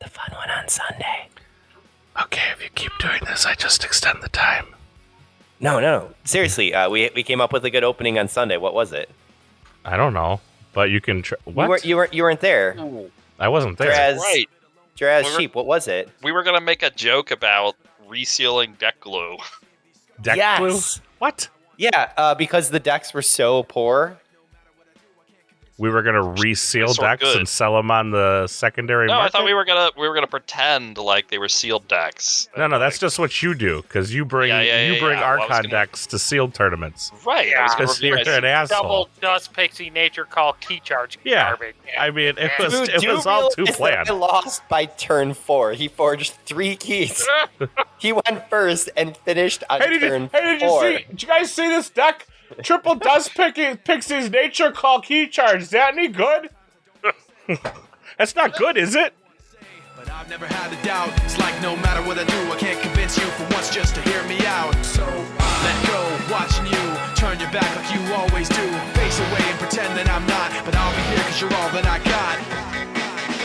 The fun one on Sunday. Okay, if you keep doing this, I just extend the time. No. Seriously, we came up with a good opening on Sunday. What was it? I don't know, but you can. What? You weren't there. Ooh, I wasn't there. right. Draz Sheep. What was it? We were gonna make a joke about resealing deck glue. Deck glue? What? Yeah, because the decks were so poor. We were gonna reseal It's sort of decks good. and sell them on the secondary No, market. I thought we were gonna pretend like they were sealed decks. No, that's just what you do because you bring Yeah. Well, I was Archon gonna- decks to sealed tournaments. Right. I was gonna Because review you're my an asshole. Double Dust Pixie Nature Call Key Charge Yeah. garbage. I mean, it was Dude, do you all too realize that planned. I lost by turn 4. He forged 3 keys. He went first and finished on turn 4. Did you guys see this deck? Triple Dust Pixie's Nature Call Key Charge. Is that any good? That's not good, is it? But I've never had a doubt. It's like no matter what I do, I can't convince you for once just to hear me out. So let go, watching you turn your back like you always do. Face away and pretend that I'm not, but I'll be here because you're all that I got.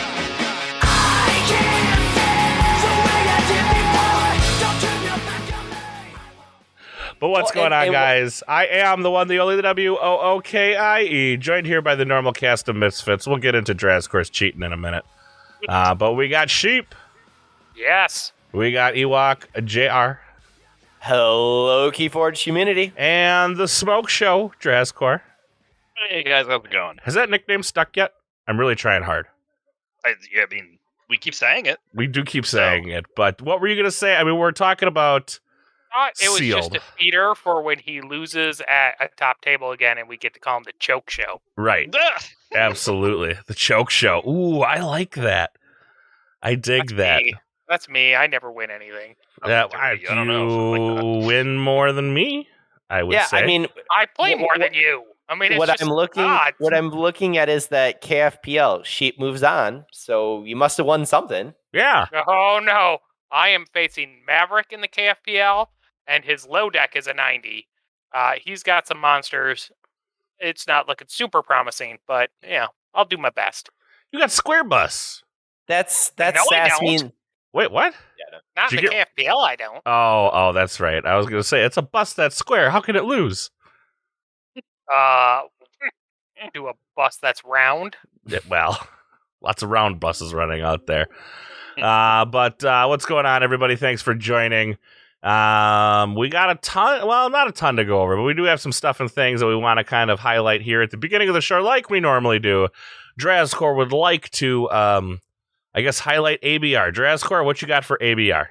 I can't stand the way I did before. Don't turn your back on me. But what's going on, guys? I am the one, the only, the WOOKIE, joined here by the normal cast of Misfits. We'll get into Drazvore's cheating in a minute. But we got Sheep. Yes. We got Ewok, JR. Hello, Keyforge community. And the Smoke Show, Drazvore. Hey guys, how's it going? Has that nickname stuck yet? I'm really trying hard. I mean, we keep saying it. We do keep saying it, but what were you going to say? I mean, we're talking about It was sealed. just a feeder for when he loses at a top table again, and we get to call him the Choke Show. Right. Ugh. Absolutely. The Choke Show. Ooh, I like that. I dig that. Me. That's me. I never win anything. Yeah, I don't know. you win more than me, I would say. I mean, I play Wh- more wh- than you. I mean, it's what just I'm looking odds. what I'm looking at is that KFPL Sheep moves on, so you must have won something. Yeah. Oh no! I am facing Maverick in the KFPL, and his low deck is a 90. He's got some monsters. It's not looking super promising, but yeah, I'll do my best. You got Square Bus. That's No, I sass don't. mean. Wait, what? Not in Did the you KFPL, I don't. Oh, that's right. I was going to say, it's a bus that's square. How can it lose? Do a bus that's round. Well, lots of round buses running out there. But what's going on, everybody? Thanks for joining. We got a ton, well, not a ton to go over, but we do have some stuff and things that we want to kind of highlight here at the beginning of the show, like we normally do. Drazvore would like to, I guess, highlight ABR. Drazvore, what you got for ABR?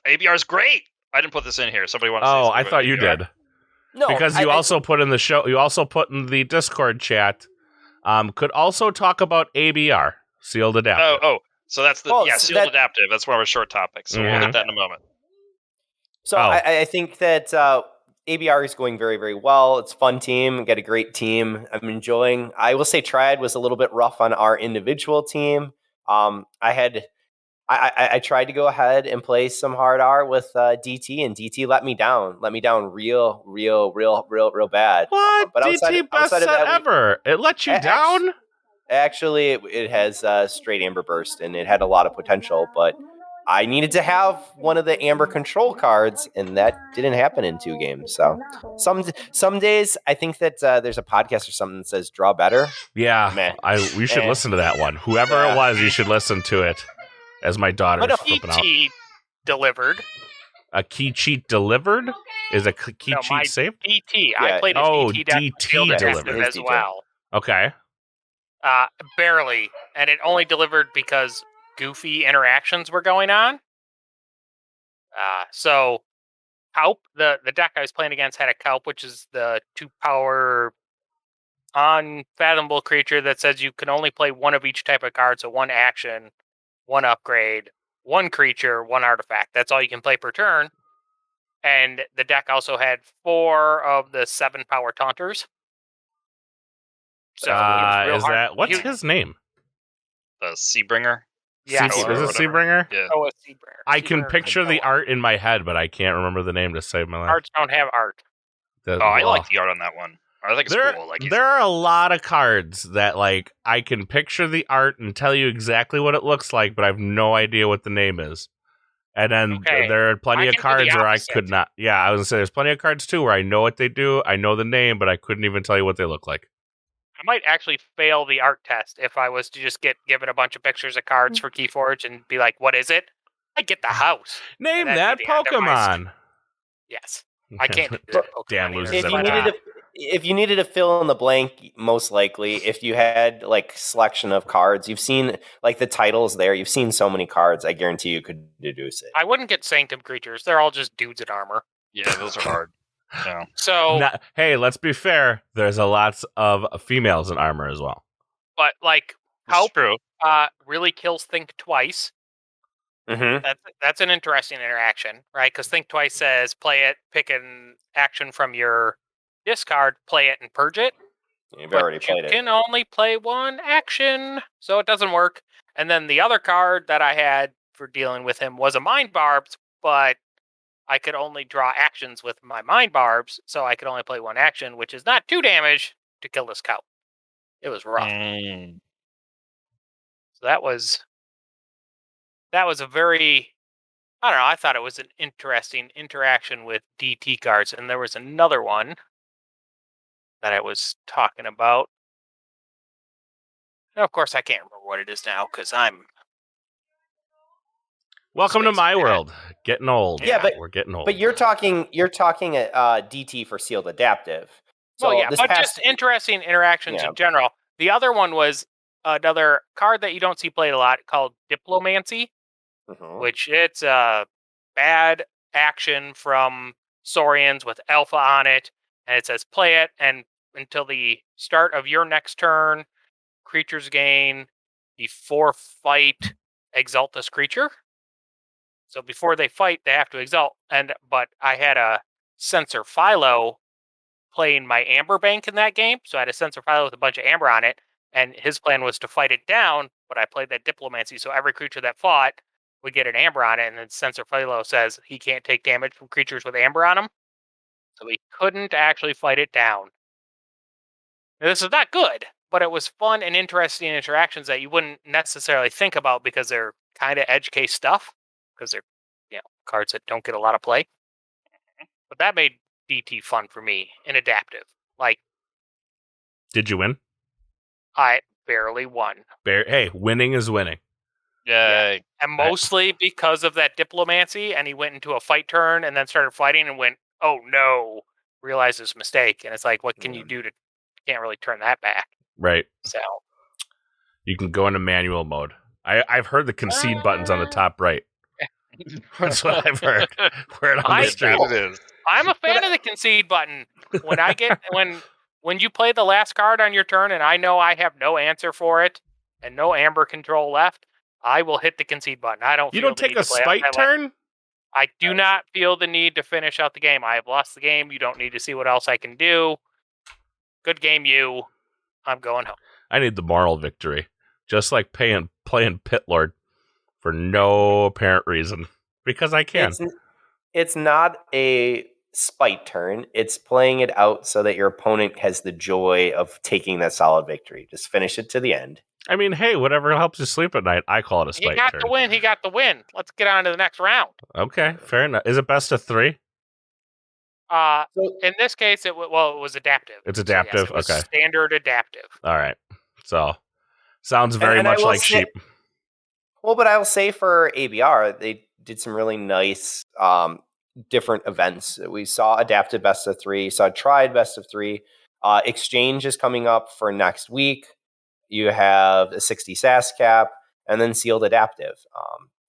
ABR's great. I didn't put this in here. Somebody wanted to say Oh, something I about thought you ABR. did. No, Because you also put in the show, you also put in the Discord chat, could also talk about ABR, sealed adaptive. Oh, so that's the Well, sealed that- adaptive. That's one of our short topics. So we'll Mhm. hit that in a moment. So Oh. I think that ABR is going very, very well. It's a fun team. Got a great team. I'm enjoying. I will say Triad was a little bit rough on our individual team. I tried to go ahead and play some hard R with DT, and DT let me down. Let me down real bad. What? But DT best outside of set that, ever. It let you down? Actually, it has straight Amber Burst, and it had a lot of potential, but I needed to have one of the Amber Control cards, and that didn't happen in 2 games. So some days, I think that there's a podcast or something that says draw better. Yeah, Meh. we should listen to that one. Whoever it was, you should listen to it. As my daughter But is a flipping out. ET delivered. A key cheat delivered? Is a key No, my cheat saved? DT. Yeah. I played a Oh, DT deck with DT field delivered. adaptive It is as DT. well. Okay. Barely, and it only delivered because goofy interactions were going on. So Kaup, the deck I was playing against had a Kaup, which is the 2-power unfathomable creature that says you can only play one of each type of card, so 1 action, 1 upgrade, 1 creature, 1 artifact. That's all you can play per turn. And the deck also had 4 of the 7-power taunters. So it was real Is hard. that what's his name? The Seabringer. Yeah, Is Or it whatever. Seabringer? Yeah. Oh, a Seabringer. I can Seabringer picture the Control. art in my head, but I can't remember the name to save my life. Arts don't have art. The- Oh, I well, like the art on that one. I think it's cool. Like there are a lot of cards that like I can picture the art and tell you exactly what it looks like, but I have no idea what the name is. And then Okay. there are plenty I of can do the cards where I opposite. could not. Yeah, I was gonna say there's plenty of cards too where I know what they do, I know the name, but I couldn't even tell you what they look like. I might actually fail the art test if I was to just get given a bunch of pictures of cards for Keyforge and be like, "What is it?" I get the house. Name that'd that be the end of my Pokemon. Yes, I can't do that. Dan Pokemon loses either, If you every but, time. if you needed to fill in the blank, most likely, if you had like selection of cards, you've seen like the titles there. You've seen so many cards. I guarantee you could deduce it. I wouldn't get Sanctum creatures. They're all just dudes in armor. yeah, those are hard. Yeah. So, Hey, let's be fair. There's a lots of females in armor as well. but like, That's how true. really kills Think Twice. Mm-hmm. That's an interesting interaction, right? Because Think Twice says play it, pick an action from your discard, play it, and purge it. You've But already played you it. can only play one action, so it doesn't work. And then the other card that I had for dealing with him was a Mind Barbs, but I could only draw actions with my Mind Barbs, so I could only play one action, which is not 2 damage to kill this cow. It was rough. So that was a very, I don't know, I thought it was an interesting interaction with DT cards. And there was another one that I was talking about. And of course, I can't remember what it is now because I'm. Welcome to Space my Cat. world. Getting old. Yeah, but- we're getting old. But you're talking DT for sealed adaptive. Well, yeah, this but past- just interesting interactions Yeah. in general. The other one was another card that you don't see played a lot called Diplomancy, Mhm. which it's a bad action from Saurians with alpha on it, and it says play it, and until the start of your next turn, creatures gain before fight exalt this creature. So before they fight, they have to exalt. But I had a Sensor Philo playing my Amber Bank in that game, so I had a Sensor Philo with a bunch of Amber on it, and his plan was to fight it down, but I played that Diplomancy, so every creature that fought would get an Amber on it, and then Sensor Philo says he can't take damage from creatures with Amber on him, so he couldn't actually fight it down. Now, this is not good, but it was fun and interesting interactions that you wouldn't necessarily think about because they're kind of edge case stuff, because they're cards that don't get a lot of play. But that made DT fun for me and adaptive. Like, Did you win? I barely won. Hey, winning is winning. Yay. And mostly because of that Diplomancy, and he went into a fight turn and then started fighting and went, oh no, realized his mistake. And it's like, what can you do to, can't really turn that back. Right. So, You can go into manual mode. I've heard the concede buttons on the top right. That's what I've heard. Word on I the street. It is. I'm a fan of the concede button. When I get, when you play the last card on your turn and I know I have no answer for it and no Amber control left, I will hit the concede button. I don't You feel don't the take need a to play out spite that turn? I do not feel the need to finish out the game. I have lost the game. You don't need to see what else I can do. Good game, you. I'm going home. I need the moral victory. Just like playing Pit Lord for no apparent reason. Because I can. It's not a spite turn. It's playing it out so that your opponent has the joy of taking that solid victory. Just finish it to the end. I mean, hey, whatever helps you sleep at night, I call it a He spite got turn. the win. He got the win. Let's get on to the next round. Okay, fair enough. Is it best of 3? In this case, it was adaptive. It's So, adaptive? yes, it was Okay. standard adaptive. All right. So, sounds very And I much will like say- sheep. Well, but I'll say for ABR, they did some really nice different events. We saw adaptive best of 3, saw tried best of 3. Exchange is coming up for next week. You have a 60 SAS cap and then sealed adaptive.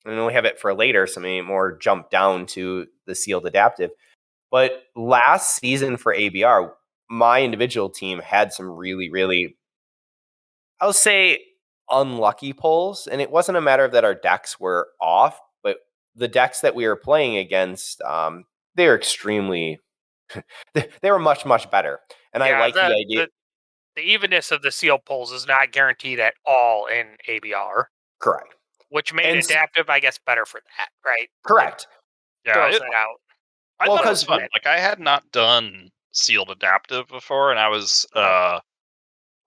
And then we have it for later, so maybe more jump down to the sealed adaptive. But last season for ABR, my individual team had some really, really, I'll say, unlucky pulls. And it wasn't a matter of that our decks were off, but the decks that we were playing against, they were extremely, they were much, much better. And I like the idea. The evenness of the seal pulls is not guaranteed at all in ABR. Correct. Which made adaptive, I guess, better for that, right? Correct. Yeah, Throws that out. I Well, thought it was 'cause- fun. Like, I had not done sealed adaptive before, and I was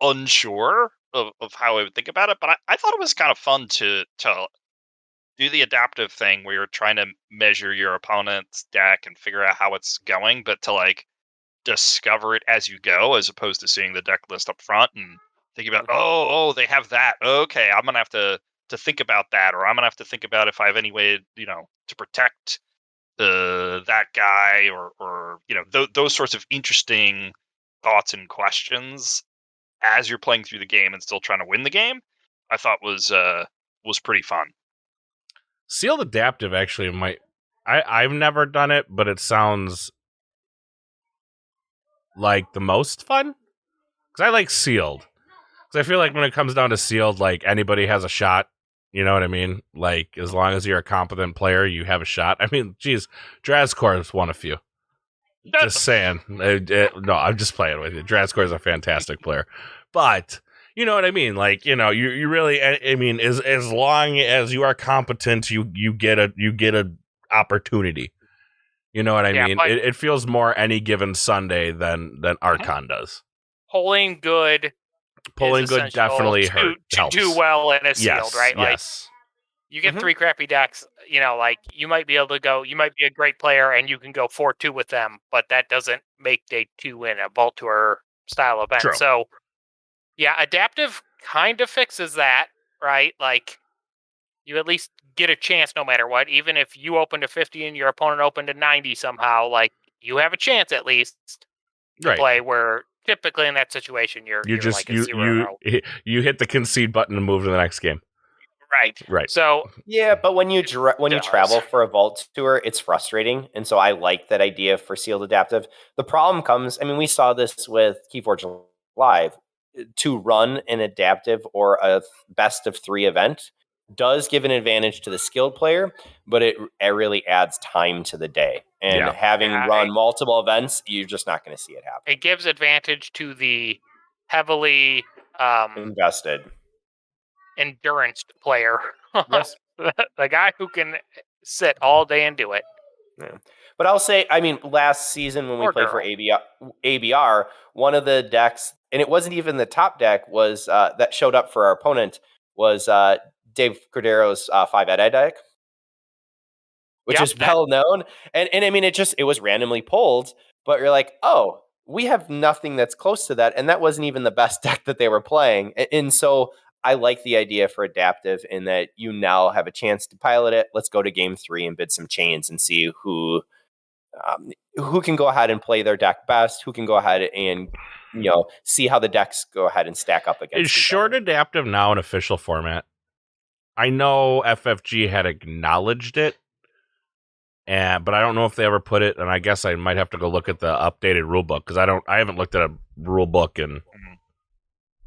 unsure of how I would think about it. But I thought it was kind of fun to do the adaptive thing where you're trying to measure your opponent's deck and figure out how it's going, but to like discover it as you go, as opposed to seeing the deck list up front and thinking about, oh, they have that. Okay, I'm gonna have to think about that, or I'm gonna have to think about if I have any way, to protect that guy, or those sorts of interesting thoughts and questions as you're playing through the game and still trying to win the game. I thought was pretty fun. Sealed adaptive actually might. I've never done it, but it sounds like the most fun because I like sealed. Because I feel like when it comes down to sealed, like anybody has a shot. You know what I mean? Like as long as you're a competent player, you have a shot. I mean, geez, Drazvore's won a few. Just saying. No, I'm just playing with you. Drazvore is a fantastic player, but. You know what I mean? Like, you really, I mean, as long as you are competent, you get a opportunity. You know what I mean? It feels more any given Sunday than Archon does. Pulling good definitely helps. To do well in a sealed, right? Like, yes. You get 3 crappy decks, like you might be able to go, you might be a great player and you can go 4-2 with them, but that doesn't make day 2 in a Vault Tour style event. True. So, yeah, adaptive kind of fixes that, right? Like, you at least get a chance no matter what. Even if you open to 50 and your opponent opened to 90 somehow, like, you have a chance at least to play, where typically in that situation you're just like a 0-0. You hit the concede button and move to the next game. Right. So yeah, but when you travel for a Vault Tour, it's frustrating, and so I like that idea for sealed adaptive. The problem comes, I mean, we saw this with Keyforge Live. To run an adaptive or a best of 3 event does give an advantage to the skilled player, but it really adds time to the day. And having run multiple events, you're just not going to see it happen. It gives advantage to the heavily invested endurance player. Yes. The guy who can sit all day and do it. Yeah. But I'll say, I mean, last season when we played for ABR, one of the decks, and it wasn't even the top deck, was that showed up for our opponent was Dave Cordero's 5 Ed deck, which is well known. And I mean, it was randomly pulled, but you're like, oh, we have nothing that's close to that. And that wasn't even the best deck that they were playing. And so I like the idea for adaptive in that you now have a chance to pilot it. Let's go to game 3 and bid some chains and see who can go ahead and play their deck best, who can go ahead and see how the decks go ahead and stack up against. Is short adaptive now an official format? I know FFG had acknowledged it, but I don't know if they ever put it. And I guess I might have to go look at the updated rule book because I haven't looked at a rule book in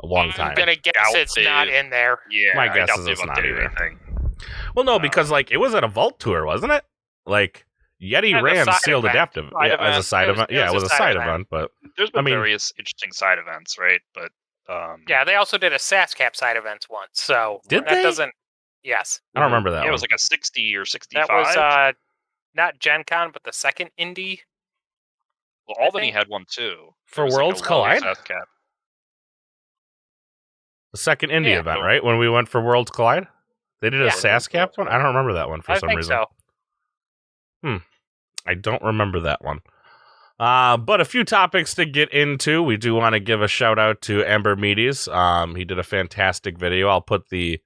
a long time. I'm gonna guess it's not in there. Yeah, my guess is it's not either. Well, no, because like it was at a Vault Tour, wasn't it? Like. Yeti ran sealed adaptive as a side event. Yeah, it was a side event, but there's been various interesting side events, right? But yeah, they also did a SASCAP side event once. So did they? Yes, I don't remember that. Yeah, it was like a 60 or 65. That was not Gen Con, but the second indie. Well, Albany had one too for Worlds Collide. The second indie event, right? When we went for Worlds Collide, they did a SASCAP one. I don't remember that one for some reason. So. I don't remember that one. But a few topics to get into. We do want to give a shout out to Amber Meaties. He did a fantastic video. I'll put the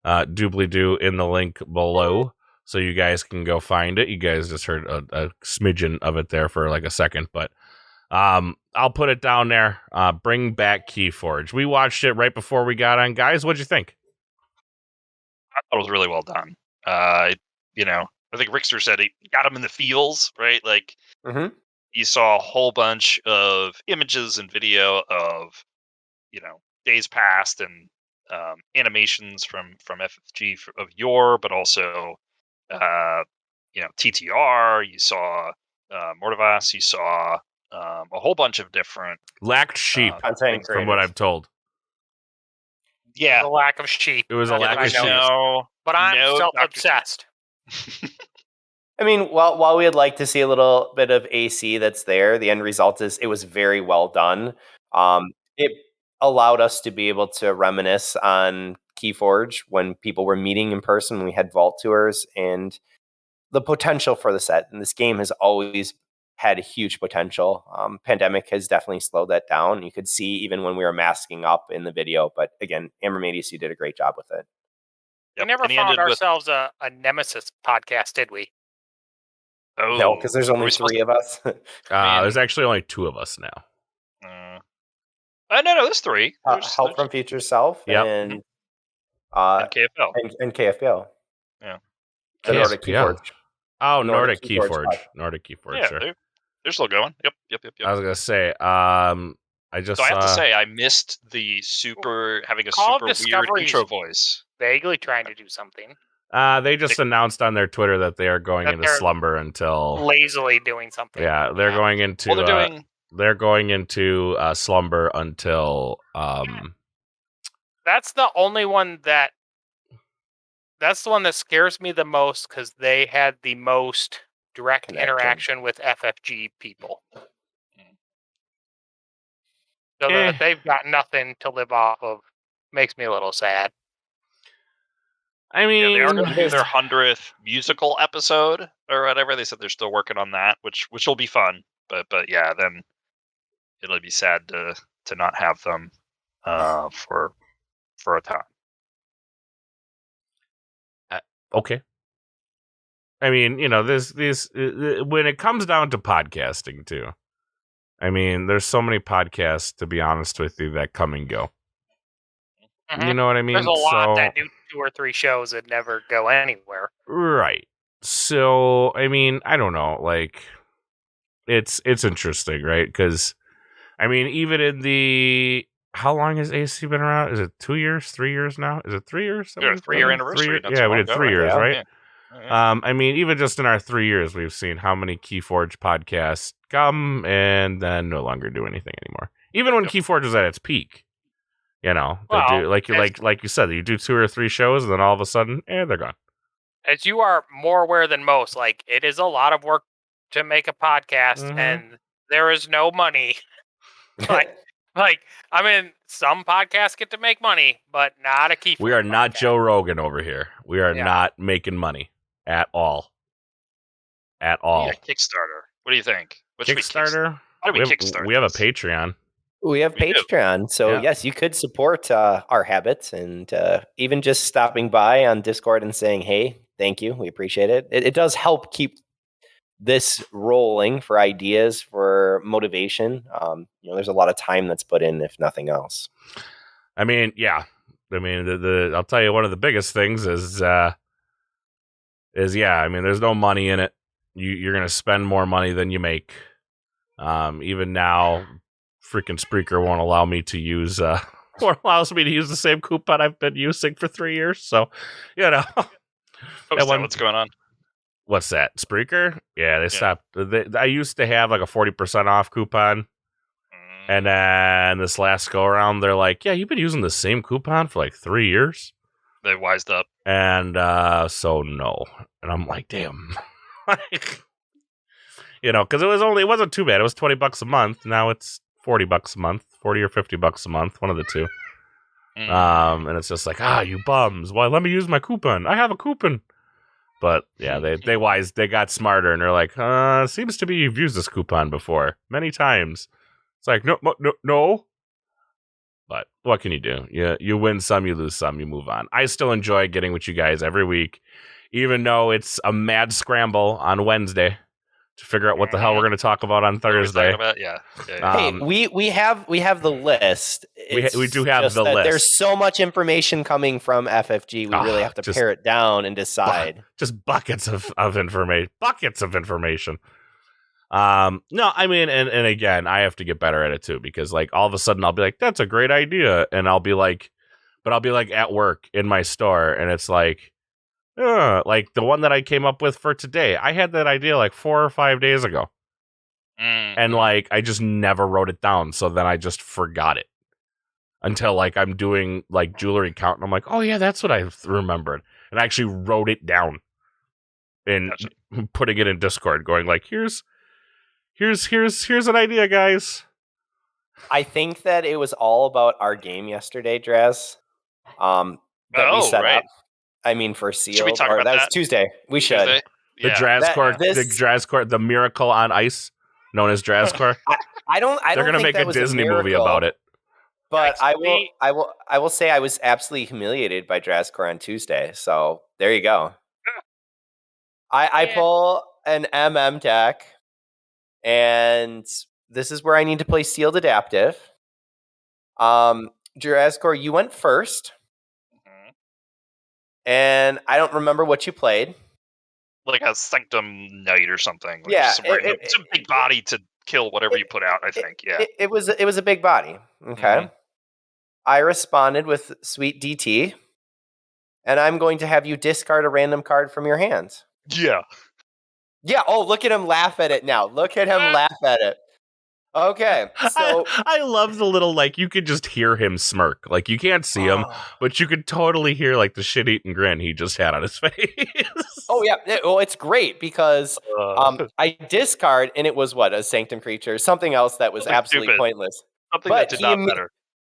doobly-doo in the link below so you guys can go find it. You guys just heard a smidgen of it there for like a second, but I'll put it down there. Bring back Keyforge. We watched it right before we got on. Guys, what'd you think? I thought it was really well done. I think Rickster said he got him in the feels, right? Like, you saw a whole bunch of images and video of, days past and animations from FFG of yore, but also, TTR. You saw Mordivas. You saw a whole bunch of different lacked sheep, from what I'm told. Yeah, the lack of sheep. It was a lack of sheep. But I'm self-obsessed. I mean, while we would like to see a little bit of AC that's there, the end result is it was very well done. It allowed us to be able to reminisce on Keyforge when people were meeting in person when we had vault tours, and the potential for the set. And this game has always had a huge potential. Pandemic has definitely slowed that down. You could see even when we were masking up in the video. But again, Amber Madius, you did a great job with it. We never found ourselves a Nemesis podcast, did we? Oh, No, because there's only we 3 of us. There's actually only 2 of us now. No, there's 3. Help from Future Self and KFL. And KFL. Yeah. The Nordic Keyforge. Oh, Nordic Keyforge. Nordic Keyforge, Yeah, sure. they're still going. Yep. I was going to say, I just So I have to say, I missed the having a Call of super weird Discovery's intro voice. Vaguely trying to do something. They just announced on their Twitter that they are going into slumber until lazily doing something. Yeah, they're going into they're going into slumber until That's the only one that's the one that scares me the most because they had the most direct interaction with FFG people. So that they've got nothing to live off of makes me a little sad. I mean, they are going to do their 100th musical episode or whatever. They said they're still working on that, which will be fun. But yeah, then it'll be sad to not have them for a time. Okay. I mean, this when it comes down to podcasting too. I mean, there's so many podcasts, to be honest with you, that come and go. Mm-hmm. You know what I mean? There's a lot that do 2 or 3 shows that never go anywhere. Right. So, I mean, I don't know. Like, it's interesting, right? Because, I mean, even in the... How long has AC been around? Is it 2 years, 3 years now? Is it 3 years? Yeah, 3-year anniversary. Yeah, we did 3 years, right? Yeah. I mean, even just in our 3 years, we've seen how many Keyforge podcasts come and then no longer do anything anymore. Even when Keyforge was at its peak, they do like you said, you do 2 or 3 shows, and then all of a sudden, they're gone. As you are more aware than most, like it is a lot of work to make a podcast, and there is no money. I mean, some podcasts get to make money, but not a Keyforge. We are not podcast. Joe Rogan over here. We are not making money at all. At all. Yeah, Kickstarter. What do you think? Kickstarter? How do we Kickstarter? We have a Patreon. We have Patreon. So, yes, you could support our habits and even just stopping by on Discord and saying, hey, thank you. We appreciate it. It does help keep this rolling for ideas, for motivation. There's a lot of time that's put in, if nothing else. I mean, yeah. I mean, I'll tell you, one of the biggest things is I mean, there's no money in it. You're going to spend more money than you make. Even now, freaking Spreaker won't allow me to use, allows me to use the same coupon I've been using for 3 years. So, What's going on? What's that? Spreaker? Yeah, they stopped. I used to have like a 40% off coupon. And then this last go around, they're like, yeah, you've been using the same coupon for like 3 years. They wised up. And so no. And I'm like, damn. Because it wasn't too bad. It was $20 a month. Now it's $40 a month, $40 or $50 a month, one of the two. And it's just like, you bums. Well, let me use my coupon. I have a coupon. But yeah, they got smarter, and they're like, seems to be you've used this coupon before many times. It's like, no. But what can you do? You win some, you lose some, you move on. I still enjoy getting with you guys every week, even though it's a mad scramble on Wednesday to figure out what the hell we're going to talk about on Thursday. Hey, we have the list. We do have the list. There's so much information coming from FFG. We really have to pare it down and decide. Just buckets of information. Buckets of information. No, I mean, and again, I have to get better at it too, because like all of a sudden I'll be like, that's a great idea. And I'll be like at work in my store, and it's like the one that I came up with for today. I had that idea like 4 or 5 days ago. And like, I just never wrote it down. So then I just forgot it until like I'm doing like jewelry count. And I'm like, oh yeah, that's what I remembered. And I actually wrote it down. and Gotcha. putting it in Discord, going like, here's an idea, guys. I think that it was all about our game yesterday, Draz. That we set right. up. I mean, for sealed. Should we talk or about that was that? Tuesday. We should. Tuesday? The Yeah. Drazvore, This- the Drazvore, the miracle on ice, known as Drazvore. I don't. They're don't gonna think make that a was Disney movie miracle, about it. But Yikes, I will say I was absolutely humiliated by Drazvore on Tuesday. So there you go. I Yeah. pull an deck, and this is where I need to play sealed adaptive. Drazvore, you went first, Mhm. and I don't remember what you played. Like a Sanctum Knight or something. Like Yeah, some big body to kill whatever you put out, I think. Yeah. It was a big body. Okay. I responded with Sweet DT, and I'm going to have you discard a random card from your hands. Yeah. Yeah. Oh, look at him laugh at it now. Look at him laugh at it. Okay. So I love the little, like, you could just hear him smirk. Like, you can't see him, but you could totally hear, like, the shit-eating grin he just had on his face. Oh yeah. Well, it's great because I discard, and it was a Sanctum creature, something else that was Something absolutely stupid. pointless. Something But that did not matter.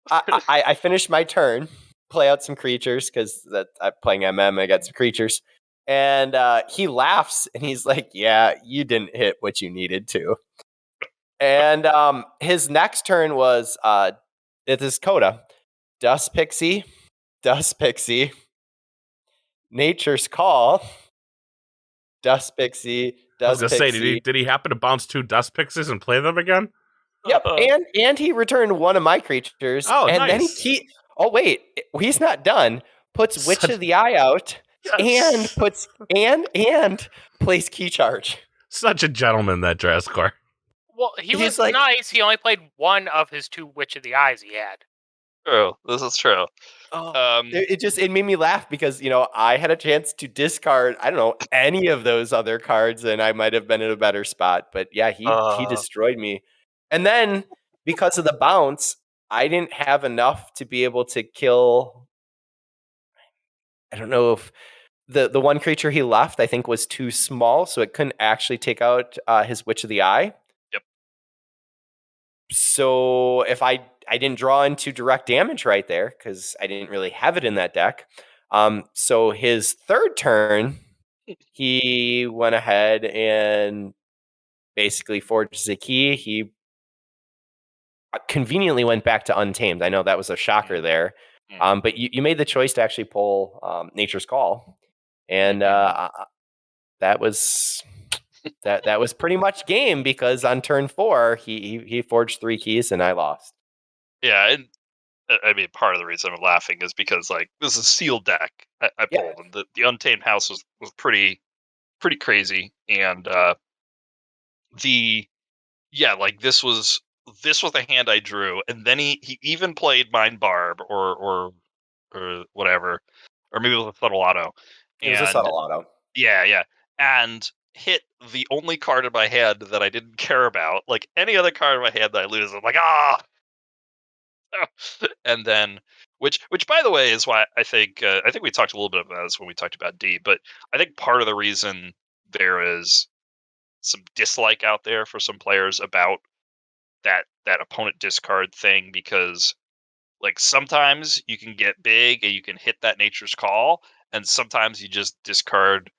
I finished my turn, play out some creatures because I'm playing I got some creatures, and he laughs and he's like, "Yeah, you didn't hit what you needed to." And his next turn was it is Coda, Dust Pixie, Nature's Call, Dust Pixie, I was Dust gonna Pixie. say, did he happen to bounce 2 Dust Pixies and play them again? Yep, and he returned one of my creatures. Oh, and nice. then oh wait, he's not done. Puts Witch of the Eye out and puts and plays Key Charge. Such a gentleman, that Drazvore. Well, he He's was like- nice. He only played one of his 2 Witch of the Eyes he had. True. This is true. It made me laugh because I had a chance to discard any of those other cards, and I might have been in a better spot. But yeah, he destroyed me. And then because of the bounce, I didn't have enough to be able to kill. I don't know if the one creature he left, I think, was too small, so it couldn't actually take out his Witch of the Eye. Yep. So if I didn't draw into direct damage right there because I didn't really have it in that deck. So his third turn, he went ahead and basically forged the key. He conveniently went back to Untamed. I know that was a shocker there. But you made the choice to actually pull Nature's Call. And that was that was pretty much game because on turn 4, he forged 3 keys and I lost. Yeah, and I mean, part of the reason I'm laughing is because this is a sealed deck I pulled, and the Untamed House was pretty crazy, and this was the hand I drew, and then he even played Mind Barb or whatever, or maybe it was a subtle auto. It was a subtle auto. Yeah, and hit the only card in my hand that I didn't care about. Like any other card in my hand that I lose, I'm like, and then, which by the way is why I think we talked a little bit about this when we talked about D, but I think part of the reason there is some dislike out there for some players about that opponent discard thing, because sometimes you can get big and you can hit that Nature's Call, and sometimes you just discard,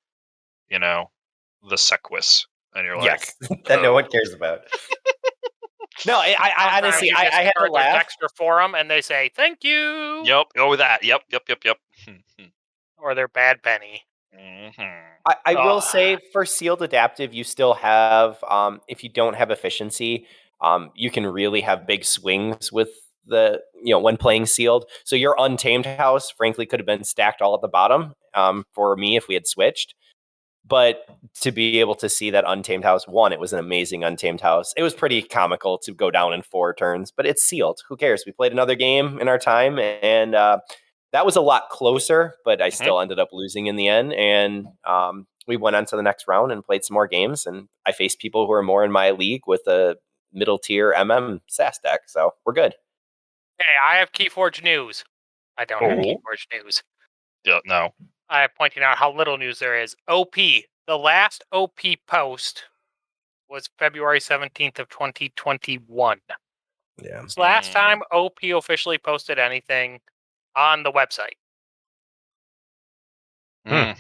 the Sequus, and you're yes, that no one cares about. No, I honestly, I had to laugh. Dexter Forum, and they say thank you. Yep. Oh, that. Yep. Or their bad penny. Mm-hmm. I will say for sealed adaptive, you still have, if you don't have efficiency, you can really have big swings with when playing sealed. So your Untamed House, frankly, could have been stacked all at the bottom for me if we had switched. But to be able to see that Untamed House, it was an amazing Untamed House. It was pretty comical to go down in 4 turns, but it's sealed. Who cares? We played another game in our time, and that was a lot closer, but I still ended up losing in the end. And we went on to the next round and played some more games, and I faced people who are more in my league with a middle tier SAS deck, so we're good. Hey, I have Keyforge news. I don't have Keyforge news. Yeah, no. I am pointing out how little news there is. OP, The last OP post was February 17th of 2021. Yeah. It's the last time OP officially posted anything on the website. Mm.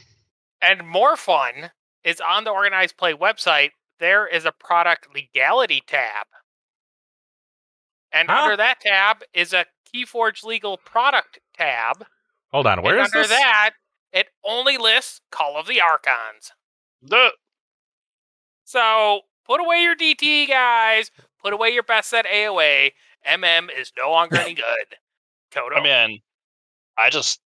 And more fun is on the Organized Play website, there is a product legality tab. And under that tab is a Keyforge legal product tab. Hold on, where and is under this? that, it only lists Call of the Archons. So put away your DT, guys. Put away your best set AOA. MM is no longer any good. Kodo. I mean, I just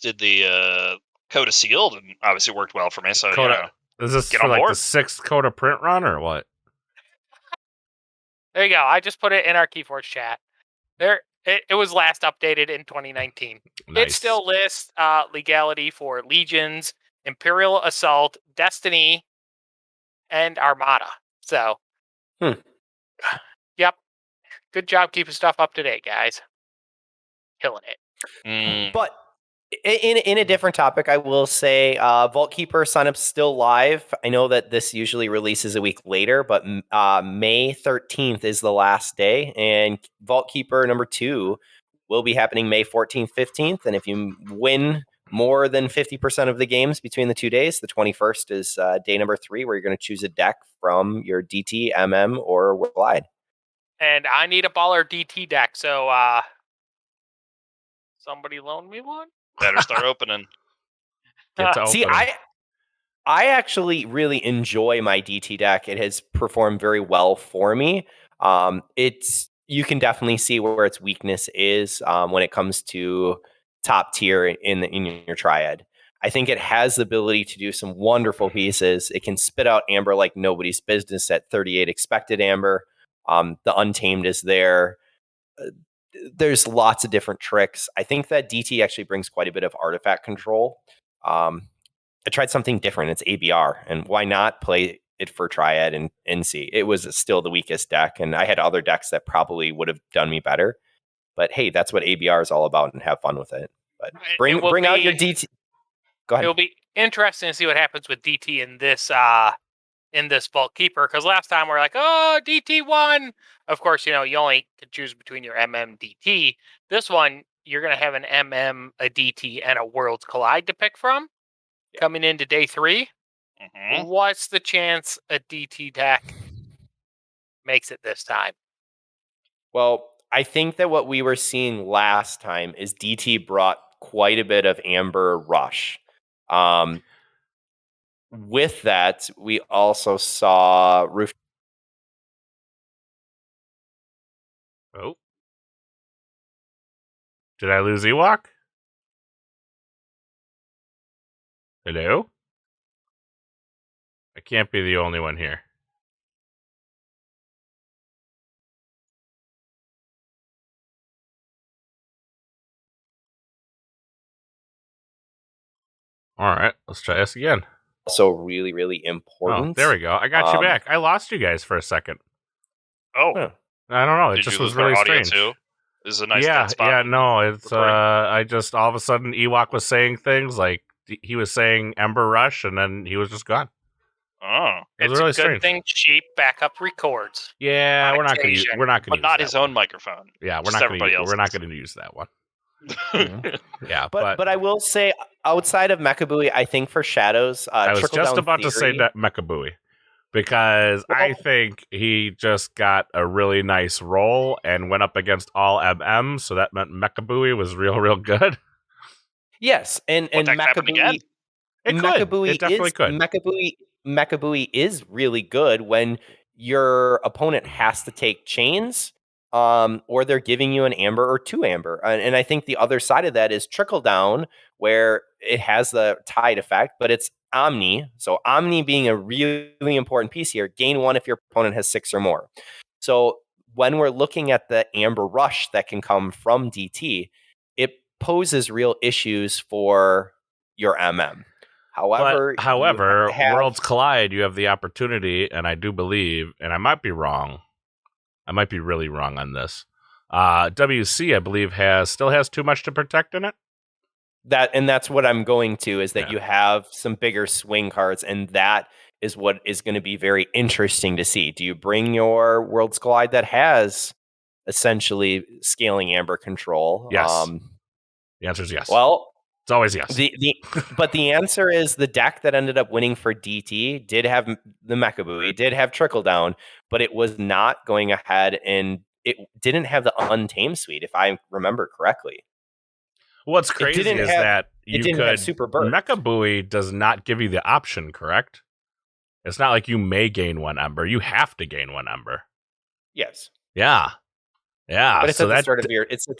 did the Coda Sealed, and obviously worked well for me. So Coda, is this get for on like board. the 6th Coda print run or what? There you go. I just put it in our Keyforge chat. There, it was last updated in 2019. Nice. It still lists legality for Legions, Imperial Assault, Destiny, and Armada. So, yep. Good job keeping stuff up to date, guys. Killing it. But in a different topic, I will say Vault Keeper sign-up's still live. I know that this usually releases a week later, but May 13th is the last day, and Vault Keeper number 2 will be happening May 14th, 15th, and if you win more than 50% of the games between the 2 days, the 21st is day number 3, where you're going to choose a deck from your DT, MM, or Glide. And I need a baller DT deck, so somebody loan me one? Better start opening. Get to See, opening. I actually really enjoy my DT deck. It has performed very well for me. You can definitely see where its weakness is when it comes to top tier in your triad. I think it has the ability to do some wonderful pieces. It can spit out amber like nobody's business at 38 expected amber. The Untamed is there. There's lots of different tricks. I think that DT actually brings quite a bit of artifact control. I tried something different. It's ABR, and why not play it for Triad and NC? It was still the weakest deck, and I had other decks that probably would have done me better. But hey, that's what ABR is all about, and have fun with it. But bring out your DT. Go ahead. It will be interesting to see what happens with DT in this Vault Keeper, because last time we are like, oh, DT won. Of course, you only can choose between your MM DT. This one, you're going to have an MM, a DT, and a Worlds Collide to pick from. Coming into day 3, what's the chance a DT deck makes it this time? Well, I think that what we were seeing last time is DT brought quite a bit of Amber Rush. With that, we also saw Roof. Oh. Did I lose Ewok? Hello? I can't be the only one here. All right, let's try this again. Also really, really important. Oh, there we go. I got you back. I lost you guys for a second. Oh. Huh. I don't know. It Did just you was lose our really audio strange. too? This is a nice Yeah, dead spot. yeah, no, it's recording. I just all of a sudden Ewok was saying things like he was saying Ember Rush and then he was just gone. Oh. It was It's really a good strange. thing cheap backup records. Yeah, we're not going to use But not his own microphone. Yeah, we're Just not everybody going else's. to use that one. Mhm. Yeah, But I will say, outside of Mechabooey, I think for Shadows, I was Trickle just Down about to say Theory- that Mechabooey because I think he just got a really nice roll and went up against all MM, so that meant Mechabooey was real good. Yes, and What, that could happen again? Mechabooey. It could. Mechabooey It definitely is, could. Mechabooey is really good when your opponent has to take chains, or they're giving you an amber or 2 amber. And I think the other side of that is Trickle Down, where it has the tide effect, but it's Omni. So Omni being a really important piece here, gain 1 if your opponent has 6 or more. So when we're looking at the amber rush that can come from DT, it poses real issues for your MM. However, Worlds Collide, you have the opportunity, and I do believe, and I might be wrong. I might be really wrong on this. WC, I believe, still has too much to protect in it. that's what I'm going to, is that Yeah. you have some bigger swing cards, and that is what is going to be very interesting to see. Do you bring your Worlds Collide that has essentially scaling amber control? Yes. The answer is yes. Well, it's always yes. But the answer is the deck that ended up winning for DT did have the Mecha Buoy, did have Trickle Down, but it was not going ahead, and it didn't have the Untamed Suite, if I remember correctly. What's crazy is that you didn't could have Super Burst. Mecha Buoy does not give you the option, correct? It's not like you may gain 1 Ember. You have to gain 1 Ember. Yes. Yeah. But it's at the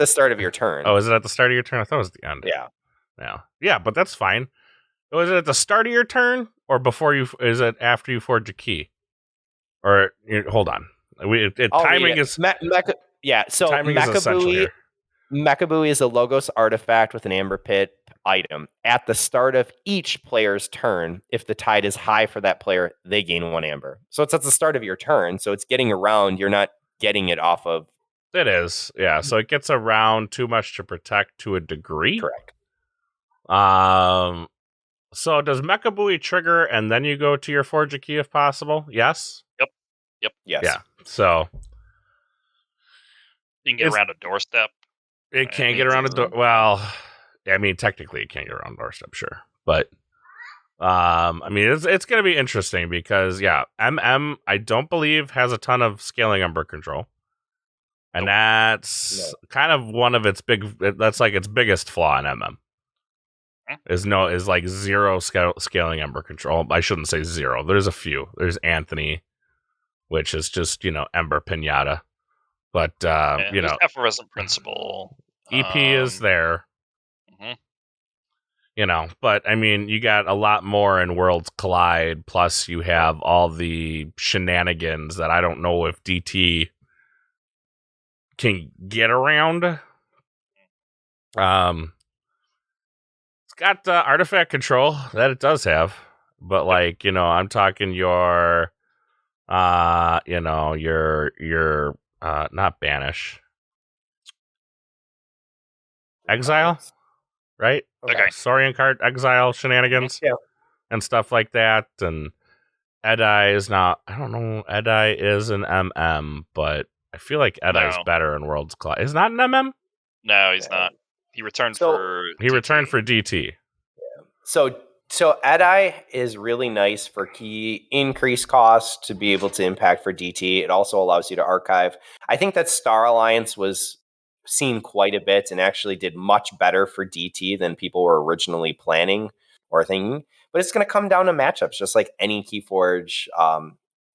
start of your turn. Oh, is it at the start of your turn? I thought it was the end. Yeah. Yeah, but that's fine. Was it at the start of your turn or before you? Is it after you forge a key? Or hold on, timing is So timing is essential here. Mecha Buoy is a Logos artifact with an Amber Pit item. At the start of each player's turn, if the tide is high for that player, they gain 1 Amber. So it's at the start of your turn. So it's getting around. You're not getting it off of. It is, yeah. So it gets around too much to protect to a degree. Correct. So does Mecha Buoy trigger and then you go to your forge a key if possible? Yes. Yep. Yes. Yeah. So you can get around a doorstep. It can't get around a door. Well, I mean, technically, it can't get around a doorstep, sure, but I mean, it's going to be interesting because MM I don't believe has a ton of scaling Ember control, and that's kind of one of its that's like its biggest flaw in MM. Is like 0 scaling Ember control. I shouldn't say 0. There's a few. There's Anthony, which is just Ember Pinata. But Effervescent Principle. EP is there. Mm-hmm. But I mean, you got a lot more in Worlds Collide. Plus, you have all the shenanigans that I don't know if DT can get around. It's got artifact control that it does have, but I'm talking your not banish. Exile, right? Okay. Saurian card exile shenanigans and stuff like that. And Edai is not, I don't know, Edai is an MM, but I feel like Edai is better in Worlds Collide. Is not an MM? No, he's not. He returned returned for DT. Yeah. So Edai is really nice for key increase cost to be able to impact for DT. It also allows you to archive. I think that Star Alliance was seen quite a bit and actually did much better for DT than people were originally planning or thinking. But it's going to come down to matchups, just like any Keyforge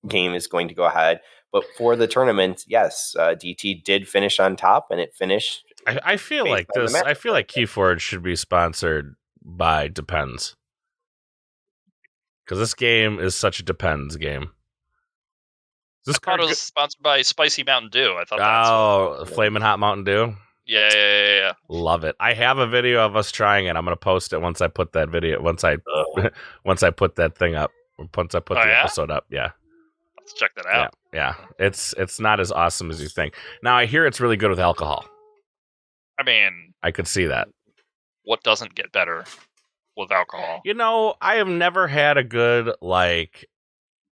game is going to go ahead. But for the tournament, yes, DT did finish on top, and it finished. I feel like this. I feel like Keyforge should be sponsored by Depends, because this game is such a Depends game. I thought it was sponsored by Spicy Mountain Dew. I thought Flamin' Hot Mountain Dew. Yeah. Love it. I have a video of us trying it. I'm gonna post it once I put that video. Once I put that thing up. Once I put the episode up. Yeah. Let's check that out. Yeah. It's not as awesome as you think. Now I hear it's really good with alcohol. I mean, I could see that. What doesn't get better with alcohol? I have never had a good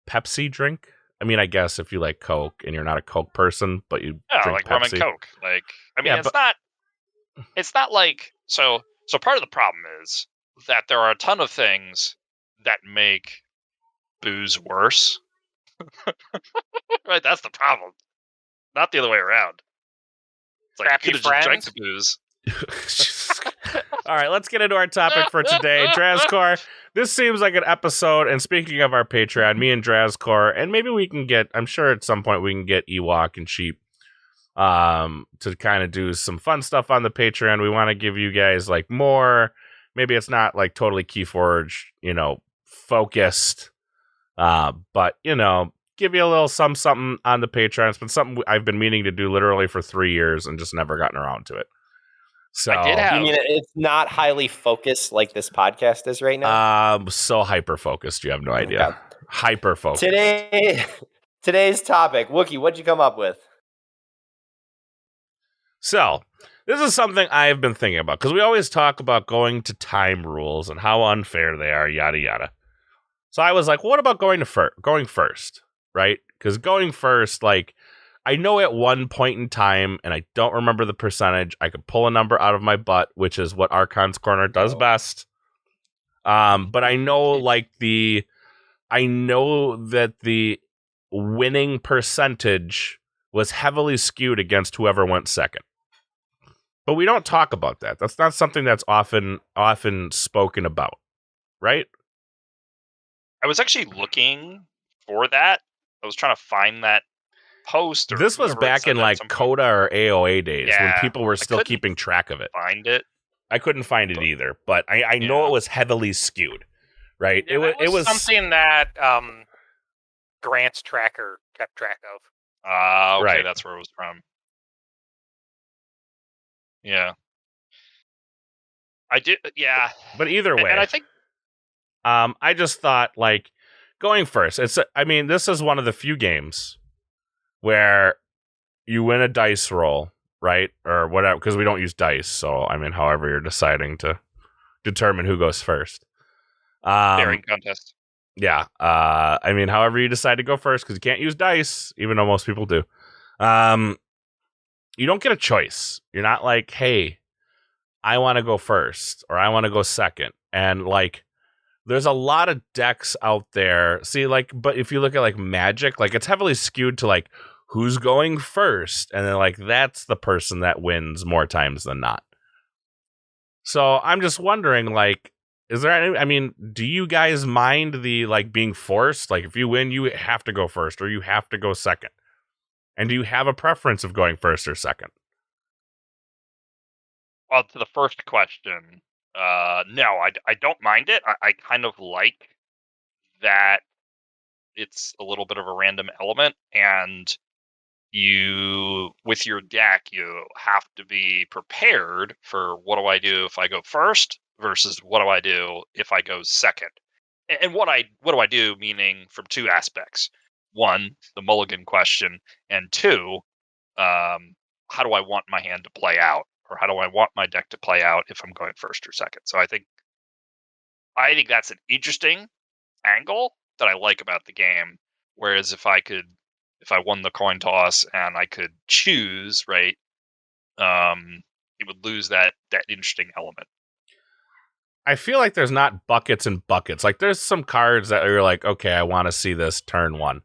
Pepsi drink. I mean, I guess if you like Coke and you're not a Coke person, but you drink rum Pepsi. and Coke. It's not like so part of the problem is that there are a ton of things that make booze worse. Right, that's the problem. Not the other way around. It's like you could have just drank the booze. All right, let's get into our topic for today. Drazvore, this seems like an episode, and speaking of our Patreon, me and Drazvore, and maybe we can get, I'm sure at some point we can get Ewok and Sheep to kind of do some fun stuff on the Patreon. We want to give you guys more, maybe it's not totally Keyforge, focused, but give you a little something on the Patreon. It's been something I've been meaning to do literally for 3 years and just never gotten around to it. So I did have. You mean it's not highly focused like this podcast is right now? So hyper focused, you have no idea. Yeah. Hyper focused. Today's topic, Wookie, what'd you come up with? So This is something I've been thinking about because we always talk about going to time rules and how unfair they are, yada yada. So I was like, what about going first, right? Because going first, like, I know at one point in time, and I don't remember the percentage, I could pull a number out of my butt, which is what Archon's Corner does best. But I know, I know that the winning percentage was heavily skewed against whoever went second. But we don't talk about that. That's not something that's often spoken about, right? I was actually looking for that. I was trying to find that post. Or this was whoever back said in that at like some Coda or AOA days when Yeah, people were still couldn't keeping track of it. Find it. I couldn't find it either, but I know Yeah. it was heavily skewed, right? Yeah, it was something that Grant's tracker kept track of. Okay, Right. that's where it was from. Yeah. I did, yeah. But either way, And I think I just thought like going first. This is one of the few games where you win a dice roll, right, or whatever, because we don't use dice. So however you're deciding to determine who goes first. daring contest. Yeah. However you decide to go first, because you can't use dice, even though most people do. You don't get a choice. You're not like, hey, I want to go first or I want to go second. And like, there's a lot of decks out there. See, like, but if you look at like Magic, like it's heavily skewed to like who's going first, and then like that's the person that wins more times than not. So I'm just wondering, like, is there any, do you guys mind the like being forced? Like if you win, you have to go first or you have to go second. And do you have a preference of going first or second? Well, to the first question, no, I don't mind it. I kind of like that it's a little bit of a random element, and you, with your deck, you have to be prepared for what do I do if I go first versus what do I do if I go second. And what do I do, meaning from two aspects. One, the mulligan question, and two, how do I want my hand to play out, or how do I want my deck to play out if I'm going first or second? So I think that's an interesting angle that I like about the game. Whereas if I won the coin toss and I could choose, right, it would lose that interesting element. I feel like there's not buckets and buckets. Like there's some cards that are like, okay, I want to see this turn one,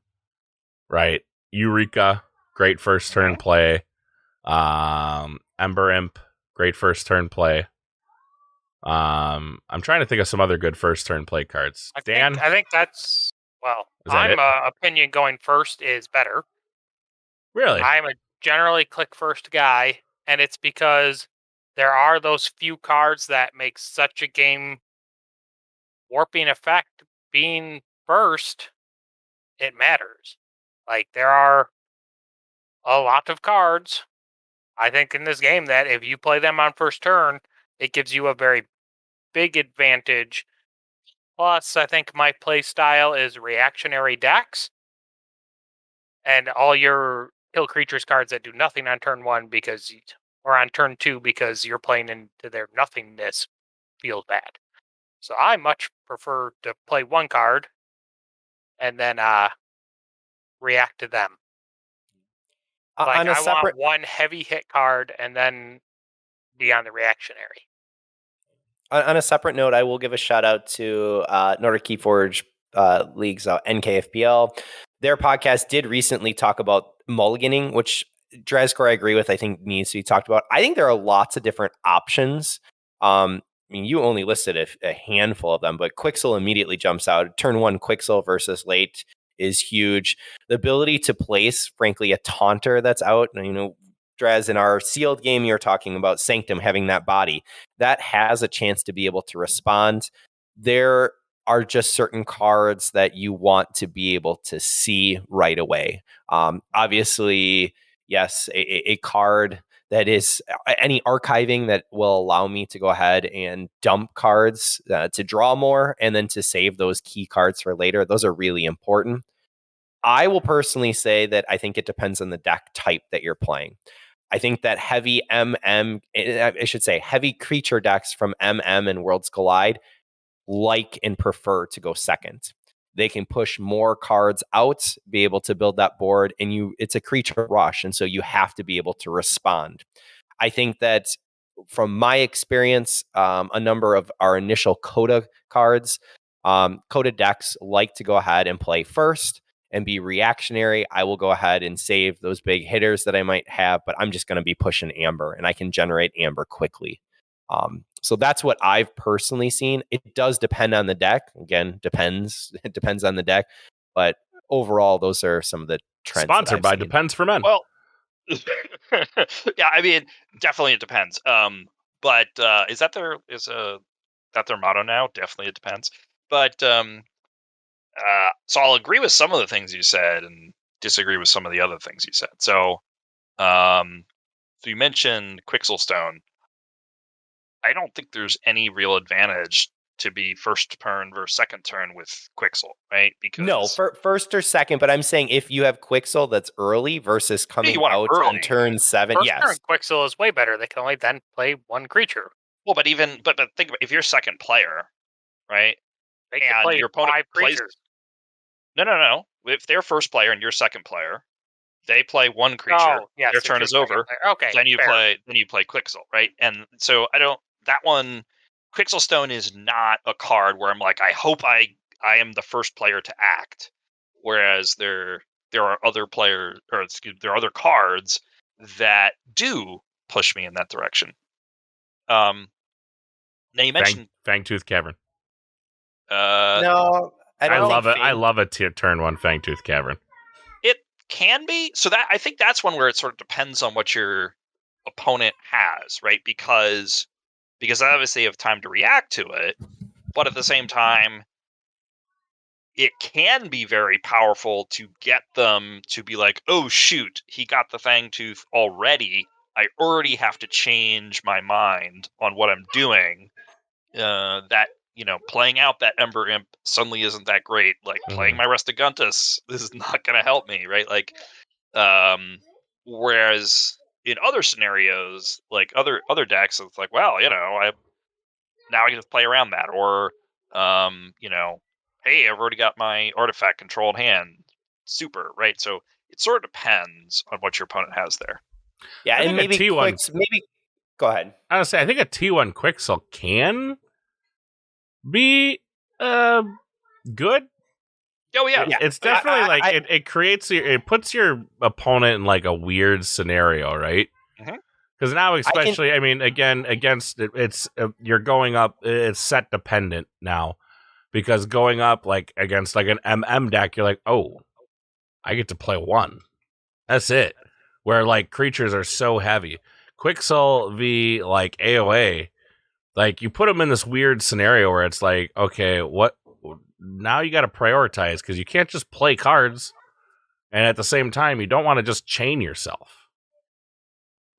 right? Eureka, great first turn play. Ember Imp, great first turn play. I'm trying to think of some other good first turn play cards. Dan? I think that's, well, Is that I'm opinion going first is better. Really? I'm a generally click first guy, and it's because there are those few cards that make such a game warping effect. Being first, it matters. Like, there are a lot of cards, I think, in this game that if you play them on first turn, it gives you a very big advantage. Plus, I think my play style is reactionary decks, and all your kill creatures cards that do nothing on turn one or on turn two because you're playing into their nothingness feels bad. So I much prefer to play one card and then react to them. Like, I want one heavy hit card and then be on the reactionary. On a separate note, I will give a shout out to Nordic Keyforge League's NKFPL. Their podcast did recently talk about mulliganing, which Drazvore I agree with. I think needs to be talked about. I think there are lots of different options. You only listed a handful of them, but Quixel immediately jumps out. Turn one Quixel versus late is huge. The ability to place, frankly, a taunter that's out. Draz, in our sealed game, you're talking about Sanctum having that body that has a chance to be able to respond. There are just certain cards that you want to be able to see right away. Obviously, yes, a card that is any archiving that will allow me to go ahead and dump cards to draw more and then to save those key cards for later. Those are really important. I will personally say that I think it depends on the deck type that you're playing. I think that heavy I should say heavy creature decks from MM and Worlds Collide like and prefer to go second. They can push more cards out, be able to build that board, and it's a creature rush, and so you have to be able to respond. I think that from my experience, a number of our initial Coda cards, Coda decks like to go ahead and play first and be reactionary. I will go ahead and save those big hitters that I might have, but I'm just going to be pushing Amber, and I can generate Amber quickly. So that's what I've personally seen. It does depend on the deck. Again, depends. It depends on the deck. But overall, those are some of the trends. Sponsored by Depends for Men. Well, yeah, I mean, definitely it depends. But is that their motto now? Definitely it depends. But so I'll agree with some of the things you said and disagree with some of the other things you said. So, so you mentioned Quixelstone. I don't think there's any real advantage to be first turn versus second turn with Quixel, right? Because no, first or second, but I'm saying if you have Quixel that's early versus coming out on turn 7, first yes. turn Quixel is way better. They can only then play one creature. Well, but think about if you're second player, right? They can play your opponent 5 creatures. No. If they're first player and you're second player, they play one creature. Oh, yes, their turn is over. Okay. Then you play Quixel, right? And so that one, Quixelstone is not a card where I'm like, I hope I am the first player to act. Whereas there are other there are other cards that do push me in that direction. Now you mentioned Fangtooth Cavern. No, I love it. I love a turn 1 Fangtooth Cavern. It can be. So that I think that's one where it sort of depends on what your opponent has, right? Because obviously you have time to react to it, but at the same time, it can be very powerful to get them to be like, oh shoot, he got the Fangtooth already. I already have to change my mind on what I'm doing. That, playing out that Ember Imp suddenly isn't that great. Like playing my Restiguntus, this is not going to help me, right? Like, whereas in other scenarios, like other decks, it's like, well, now I can just play around that, or hey, I've already got my artifact controlled hand. Super, right? So it sort of depends on what your opponent has there. Yeah, and maybe T1. Maybe go ahead. I would say I think a T1 Quixel can be good. Oh yeah, it's definitely it puts your opponent in like a weird scenario, right? Because now, especially, I mean, again, against it's you're going up. It's set dependent now, because going up like against like an MM deck, you're like, oh, I get to play 1. That's it. Where like creatures are so heavy. Quixel v like AOA, like you put them in this weird scenario where it's like, okay, what? Now you got to prioritize because you can't just play cards, and at the same time, you don't want to just chain yourself.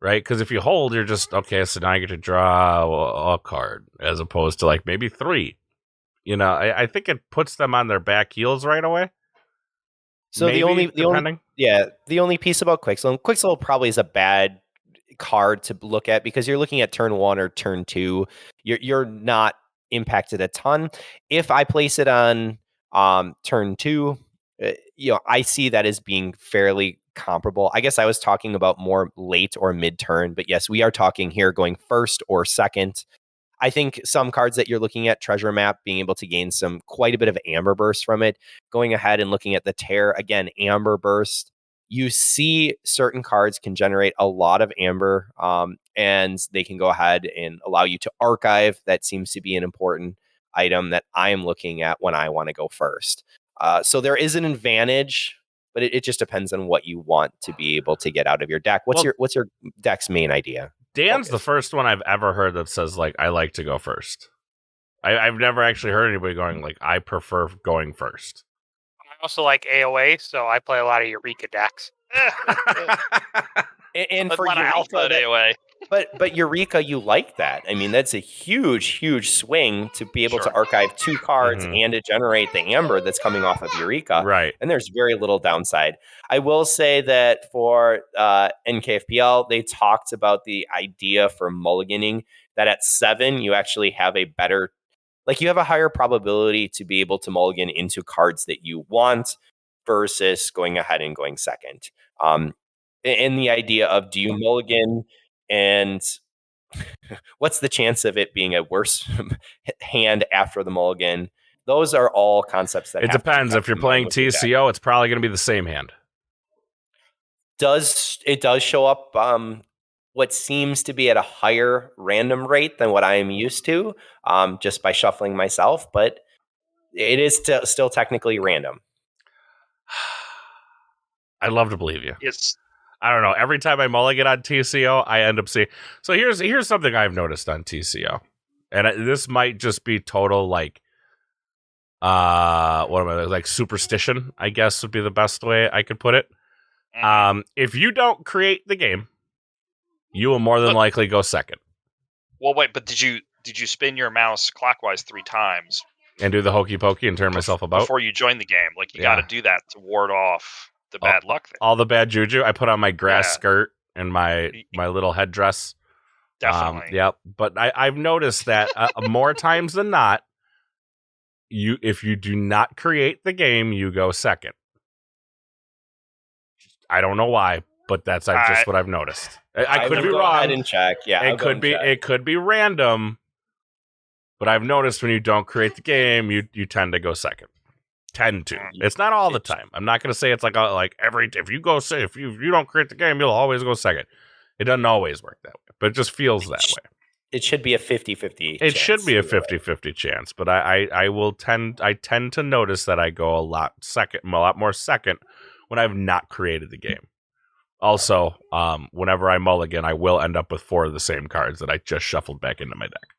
Right, because if you hold, you're just okay. So now I get to draw a card, as opposed to like maybe 3. I think it puts them on their back heels right away. So the only piece about Quixel, and Quixel probably is a bad card to look at because you're looking at turn 1 or turn 2. You're not impacted a ton. If I place it on turn 2, I see that as being fairly comparable. I guess I was talking about more late or mid-turn, but yes, we are talking here going first or second. I think some cards that you're looking at, Treasure Map, being able to gain quite a bit of Amber Burst from it. Going ahead and looking at the Tear, again, Amber Burst. You see certain cards can generate a lot of Amber, and they can go ahead and allow you to archive. That seems to be an important item that I am looking at when I want to go first. So there is an advantage, but it just depends on what you want to be able to get out of your deck. What's your deck's main idea? Dan's the first one I've ever heard that says like I like to go first. I've never actually heard anybody going like I prefer going first. I also like AOA, so I play a lot of Eureka decks. And for Eureka, AOA. But Eureka, you like that. I mean, that's a huge swing to be able to Sure. archive 2 cards Mhm. and to generate the amber that's coming off of Eureka. Right. And there's very little downside. I will say that for NKFPL, they talked about the idea for mulliganing, that at 7, you actually have a better, like you have a higher probability to be able to mulligan into cards that you want versus going ahead and going second. And the idea of, do you mulligan and what's the chance of it being a worse hand after the mulligan? Those are all concepts that It have to be depends. kept If you're in mind playing with your deck. TCO, it's probably going to be the same hand. It does show up what seems to be at a higher random rate than what I am used to, just by shuffling myself, but it is still technically random. I'd love to believe you. It's I don't know. Every time I mulligan on TCO, I end up seeing. So here's something I've noticed on TCO, and this might just be total like, what am I, like superstition? I guess would be the best way I could put it. If you don't create the game, you will more than likely go second well, wait, but did you spin your mouse clockwise 3 times and do the hokey pokey and turn myself about before you join the game? Like you got to do that to ward off the bad luck thing. all the bad juju. I put on my grass Yeah. skirt and my little headdress. Definitely. Yep. But I've noticed that more times than not, if you do not create the game, you go second. I don't know why, but that's just what I've noticed. I could be go wrong. ahead and check. Yeah, it could be random, but I've noticed when you don't create the game, you tend to go second. Tend to. It's not all the time. I'm not going to say it's like if you don't create the game, you'll always go second. It doesn't always work that way, but it just feels that way. It should be a 50-50 It should be a 50-50 chance, but I tend to notice that I go a lot more second when I've not created the game. Also, whenever I mulligan, I will end up with 4 of the same cards that I just shuffled back into my deck,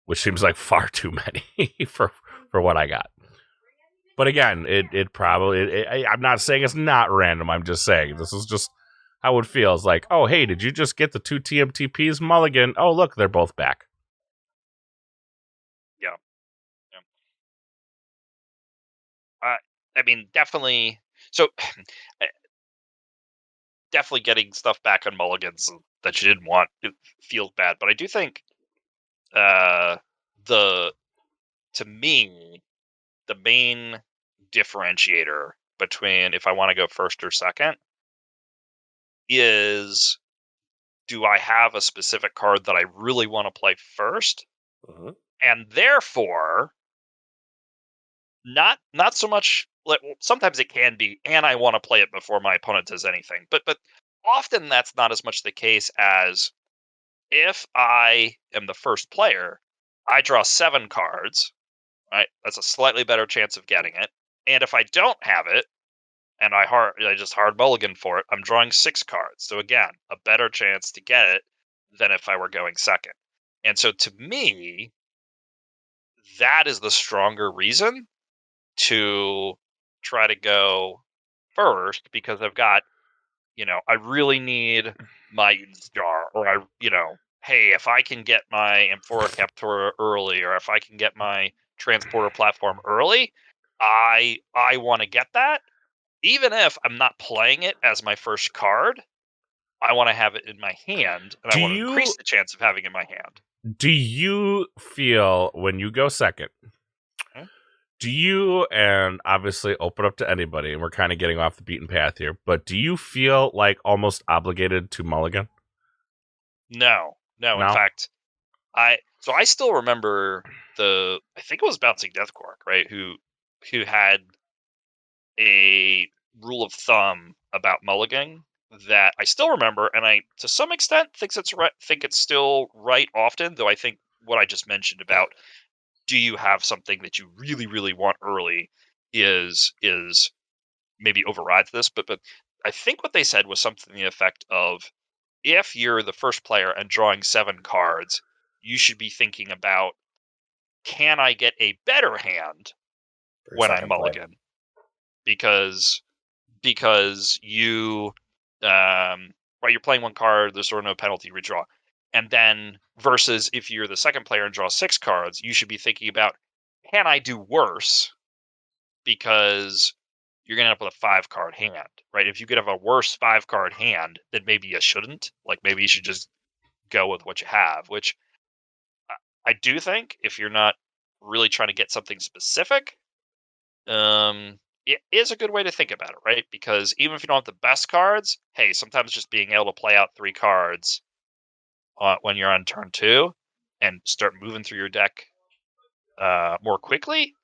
which seems like far too many for what I got. But again, it probably I'm not saying it's not random. I'm just saying this is just how it feels. Like, oh, hey, did you just get the 2 TMTPs mulligan? Oh, look, they're both back. Yeah. I mean, definitely. So, definitely getting stuff back on mulligans that you didn't want, it feels bad. But I do think, to me, the main differentiator between if I want to go first or second is, do I have a specific card that I really want to play first? Mm-hmm. And therefore, not so much. Sometimes it can be, and I want to play it before my opponent does anything. But often that's not as much the case as if I am the first player, I draw 7 cards. Right, that's a slightly better chance of getting it. And if I don't have it, and I just hard mulligan for it, I'm drawing 6 cards. So again, a better chance to get it than if I were going second. And so to me, that is the stronger reason to try to go first, because I've got, I really need my Jar, or hey, if I can get my Amphora Captora early, or if I can get my Transporter platform early, I want to get that. Even if I'm not playing it as my first card, I want to have it in my hand, and I want to increase the chance of having it in my hand. Do you feel when you go second, do you, and obviously open up to anybody, and we're kind of getting off the beaten path here, but do you feel like almost obligated to mulligan? No. In fact, I still remember I think it was Bouncing Deathcork, right? Who had a rule of thumb about mulliganing that I still remember, and I, to some extent, think it's still right often, though I think what I just mentioned about, do you have something that you really, really want early is maybe overrides this, but I think what they said was something to the effect of, if you're the first player and drawing 7 cards, you should be thinking about, can I get a better hand when I mulligan? Because you right? You're playing one card, there's sort of no penalty, redraw. And then versus if you're the second player and draw 6 cards, you should be thinking about, can I do worse? Because you're going to end up with a 5-card hand, right? If you could have a worse 5-card hand, then maybe you shouldn't. Like maybe you should just go with what you have, which I do think if you're not really trying to get something specific, it is a good way to think about it, right? Because even if you don't have the best cards, hey, sometimes just being able to play out 3 cards when you're on turn 2 and start moving through your deck more quickly,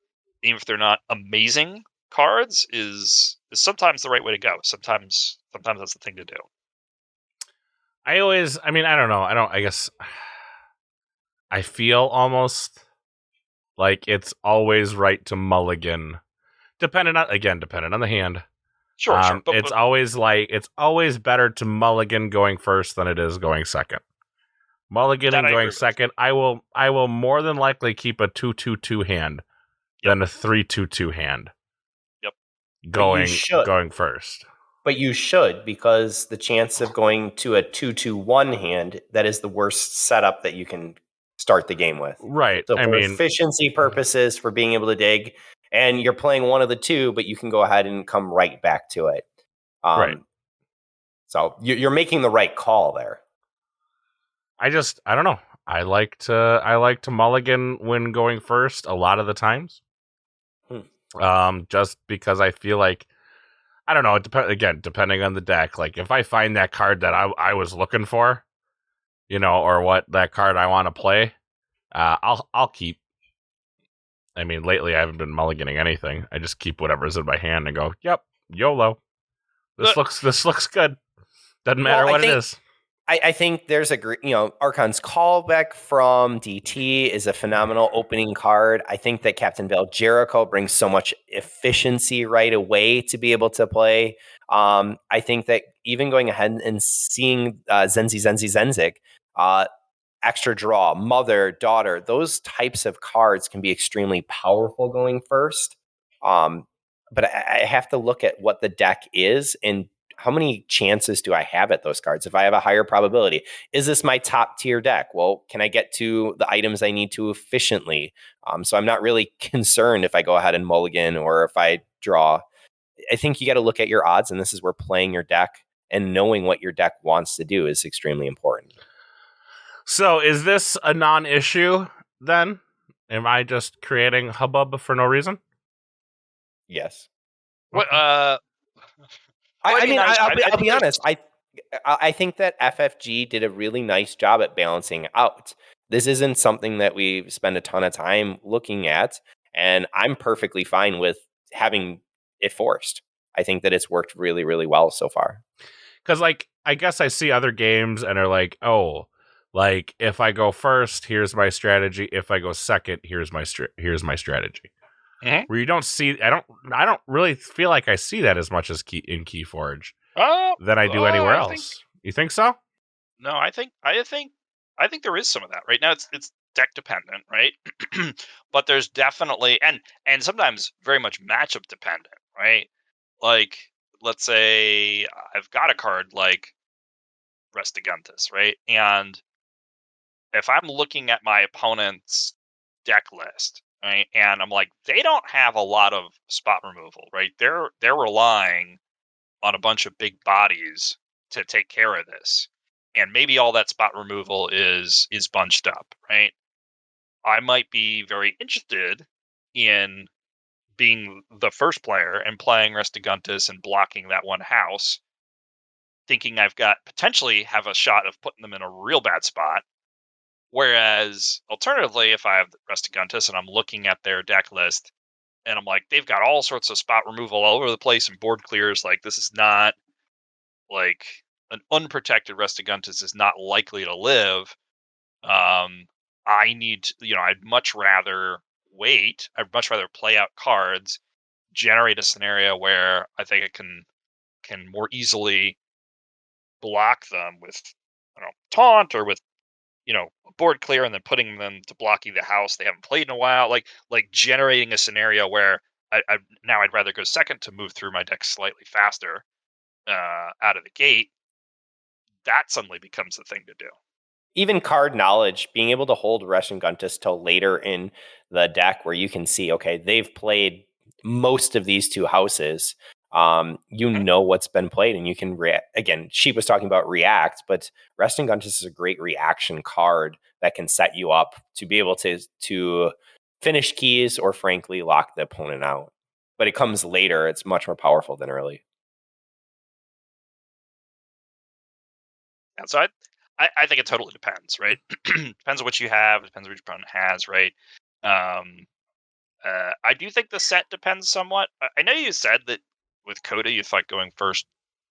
even if they're not amazing cards, is sometimes the right way to go. Sometimes that's the thing to do. I don't know. I guess I feel almost like it's always right to mulligan, depending on the hand. Sure. But, it's always better to mulligan going first than it is going second. Mulligan and going second, I will more than likely keep a 2/2/2 hand than a 3/2/2 hand. Yep. Going first. But you should, because the chance of going to a 2/2/1 hand, that is the worst setup that you can start the game with. Right. So for efficiency purposes, for being able to dig, and you're playing one of the two, but you can go ahead and come right back to it. Right. So you're making the right call there. I don't know. I like to mulligan when going first a lot of the times. Just because I feel like, I don't know, depending on the deck. Like if I find that card that I was looking for, or what that card I want to play, I'll keep. I mean, lately I haven't been mulliganing anything. I just keep whatever's in my hand and go, "Yep, YOLO. This looks good. Doesn't matter what it is." I think there's Archon's Callback from DT is a phenomenal opening card. I think that Captain Val Jericho brings so much efficiency right away to be able to play. I think that even going ahead and seeing Zenzik, extra draw, mother, daughter, those types of cards can be extremely powerful going first. But I have to look at what the deck is and how many chances do I have at those cards? If I have a higher probability, is this my top tier deck? Well, can I get to the items I need to efficiently? So I'm not really concerned if I go ahead and mulligan or if I draw. I think you got to look at your odds, and this is where playing your deck and knowing what your deck wants to do is extremely important. So is this a non-issue then? Am I just creating hubbub for no reason? Yes. What? I'll be honest. I think that FFG did a really nice job at balancing out. This isn't something that we spend a ton of time looking at, and I'm perfectly fine with having it forced. I think that it's worked really, really well so far. Because, I guess I see other games and are like, oh, if I go first, here's my strategy. If I go second, here's my strategy. Mm-hmm. Where you don't see, I don't really feel like I see that as much as in Keyforge than I do anywhere else. You think so? No, I think there is some of that. Right now, it's deck dependent, right? But there's definitely and sometimes very much matchup dependent, right? Like, let's say I've got a card like Restigantus, right? And if I'm looking at my opponent's deck list, right, and I'm like, they don't have a lot of spot removal, right? They're relying on a bunch of big bodies to take care of this, and maybe all that spot removal is bunched up, right? I might be very interested in being the first player and playing Restigantus and blocking that one house, thinking I've got potentially have a shot of putting them in a real bad spot. Whereas, alternatively, if I have Restigantus and I'm looking at their deck list and I'm like, they've got all sorts of spot removal all over the place and board clears, like this is not like an unprotected Restigantus is not likely to live. I need to, I'd much rather wait. I'd much rather play out cards, generate a scenario where I think I can more easily block them with, taunt or with, board clear, and then putting them to blocking the house they haven't played in a while, like generating a scenario where I'd rather go second to move through my deck slightly faster out of the gate that suddenly becomes the thing to do. Even card knowledge, being able to hold Russian Guntus till later in the deck where you can see, okay, they've played most of these two houses. You know what's been played, and you can again, Sheep was talking about react, but Resting Guntus is a great reaction card that can set you up to be able to finish keys or frankly lock the opponent out. But it comes later. It's much more powerful than early. And so I think it totally depends, right? Depends on what you have. Depends on what your opponent has, right? I do think the set depends somewhat. I know you said that with Coda, you thought going first,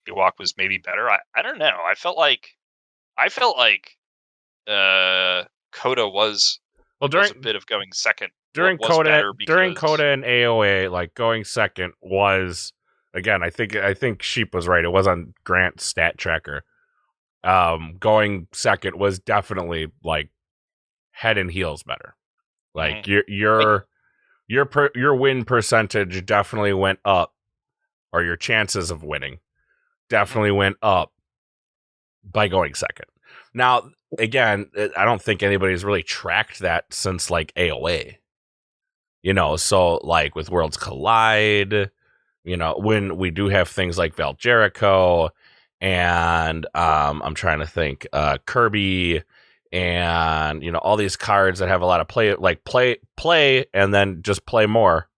Ewok was maybe better. I don't know. I felt like Coda was Well, was a bit of going second. During was Coda, better during because- Coda and AOA, like going second was again. I think Sheep was right. It was on Grant's stat tracker. Going second was definitely like head and heels better. Like your win percentage definitely went up, or your chances of winning definitely went up by going second. Now, again, I don't think anybody's really tracked that since like AOA. So like with Worlds Collide, when we do have things like Val Jericho and I'm trying to think Kirby and all these cards that have a lot of play and then just play more.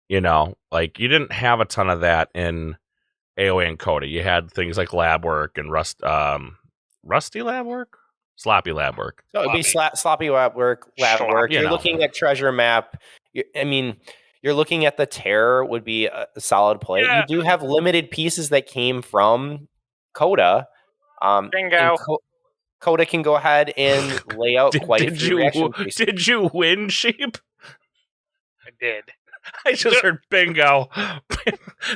Like you didn't have a ton of that in AOA and Coda. You had things like lab work and rusty lab work, sloppy lab work. So it'd be sloppy lab work. You're looking at treasure map. You're looking at the terror would be a solid play. Yeah. You do have limited pieces that came from Coda. Bingo. Coda can go ahead and lay out quite a few reaction pieces. Did you win, Sheep? I did. I just heard bingo.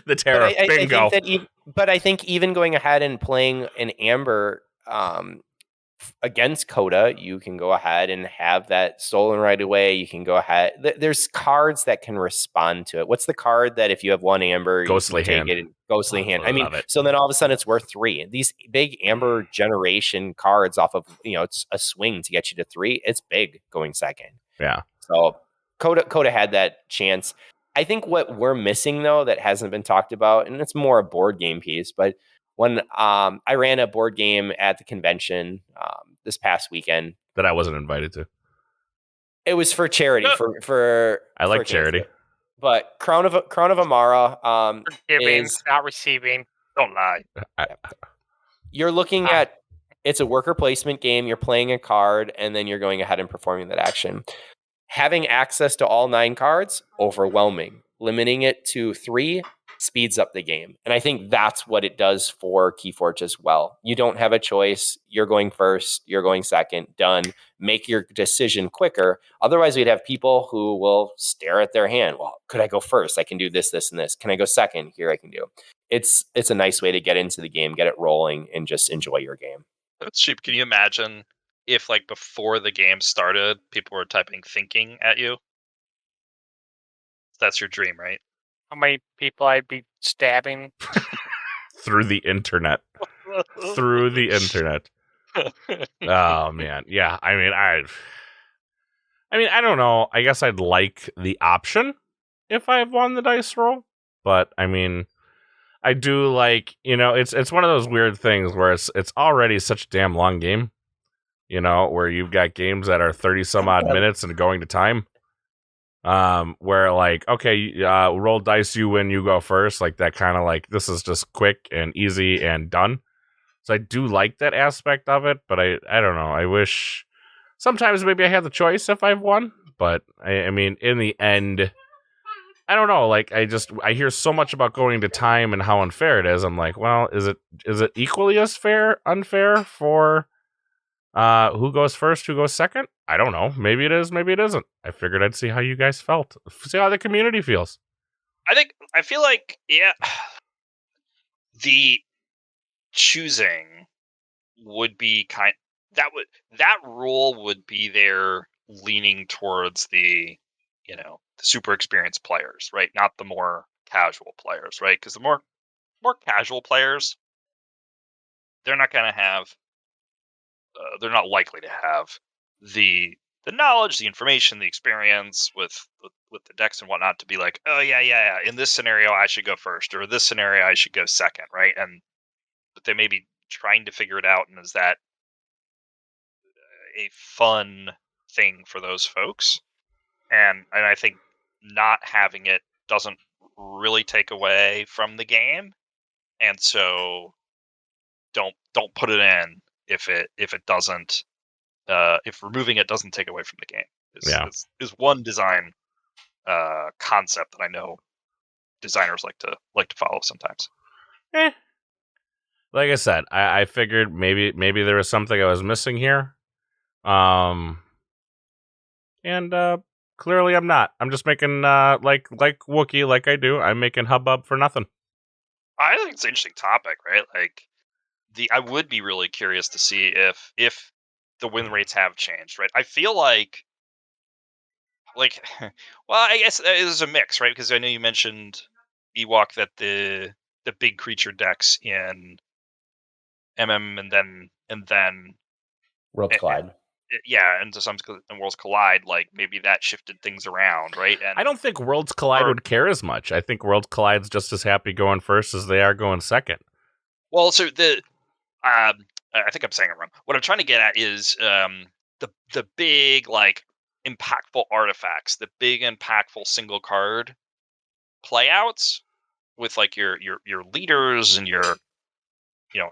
The terror, bingo. I think even going ahead and playing an Amber against Coda, you can go ahead and have that stolen right away. You can go ahead. There's cards that can respond to it. What's the card that if you have one Amber, Ghostly Hand? Ghostly Hand. Love it. So then all of a sudden it's worth 3. These big Amber generation cards off of it's a swing to get you to 3. It's big going second. Yeah. So Coda had that chance. I think what we're missing though that hasn't been talked about, and it's more a board game piece, but when I ran a board game at the convention this past weekend that I wasn't invited to. It was for charity. For I like charity, but Crown of Amara Giving, is not receiving. Don't lie. You're looking at it's a worker placement game. You're playing a card, and then you're going ahead and performing that action. Having access to all 9 cards, overwhelming. Limiting it to 3 speeds up the game. And I think that's what it does for Keyforge as well. You don't have a choice. You're going first. You're going second. Done. Make your decision quicker. Otherwise, we'd have people who will stare at their hand. Well, could I go first? I can do this, this, and this. Can I go second? Here I can do. It's a nice way to get into the game, get it rolling, and just enjoy your game. That's cheap. Can you imagine if, like, before the game started, people were typing thinking at you? That's your dream, right? How many people I'd be stabbing? Through the internet. Through the internet. Oh, man. Yeah, I mean, I don't know. I guess I'd like the option if I've won the dice roll. But, I mean, I do like, it's one of those weird things where it's already such a damn long game. Where you've got games that are 30 some odd minutes and going to time. Where like, okay, roll dice, you win, you go first. Like that kind of like, this is just quick and easy and done. So I do like that aspect of it, but I don't know. I wish sometimes maybe I had the choice if I've won, but I mean, in the end, I don't know. Like I hear so much about going to time and how unfair it is. I'm like, well, is it equally as unfair for who goes first, who goes second? I don't know. Maybe it is, maybe it isn't. I figured I'd see how you guys felt. See how the community feels. I feel like, yeah, the choosing would be that rule would be there leaning towards the super experienced players, right? Not the more casual players, right? Because the more casual players, they're not going to have. They're not likely to have the knowledge, the information, the experience with the decks and whatnot to be like, oh yeah. In this scenario, I should go first, or this scenario, I should go second, right? But they may be trying to figure it out, and is that a fun thing for those folks? And I think not having it doesn't really take away from the game, and so don't put it in if it doesn't if removing it doesn't take away from the game. Is one design concept that I know designers like to follow sometimes. Like I said, I figured maybe there was something I was missing here. And clearly I'm not. I'm just making like WOOKIE, like I do. I'm making hubbub for nothing. I think it's an interesting topic, right? Like I would be really curious to see if the win rates have changed, right? I feel like well, I guess it is a mix, right? Because I know you mentioned Ewok that the big creature decks in MM and then Worlds Collide. And to some and Worlds Collide, like maybe that shifted things around, right? And I don't think Worlds Collide would care as much. I think Worlds Collide's just as happy going first as they are going second. Well, so I think I'm saying it wrong. What I'm trying to get at is the big like impactful artifacts, the big impactful single card playouts with like your leaders and your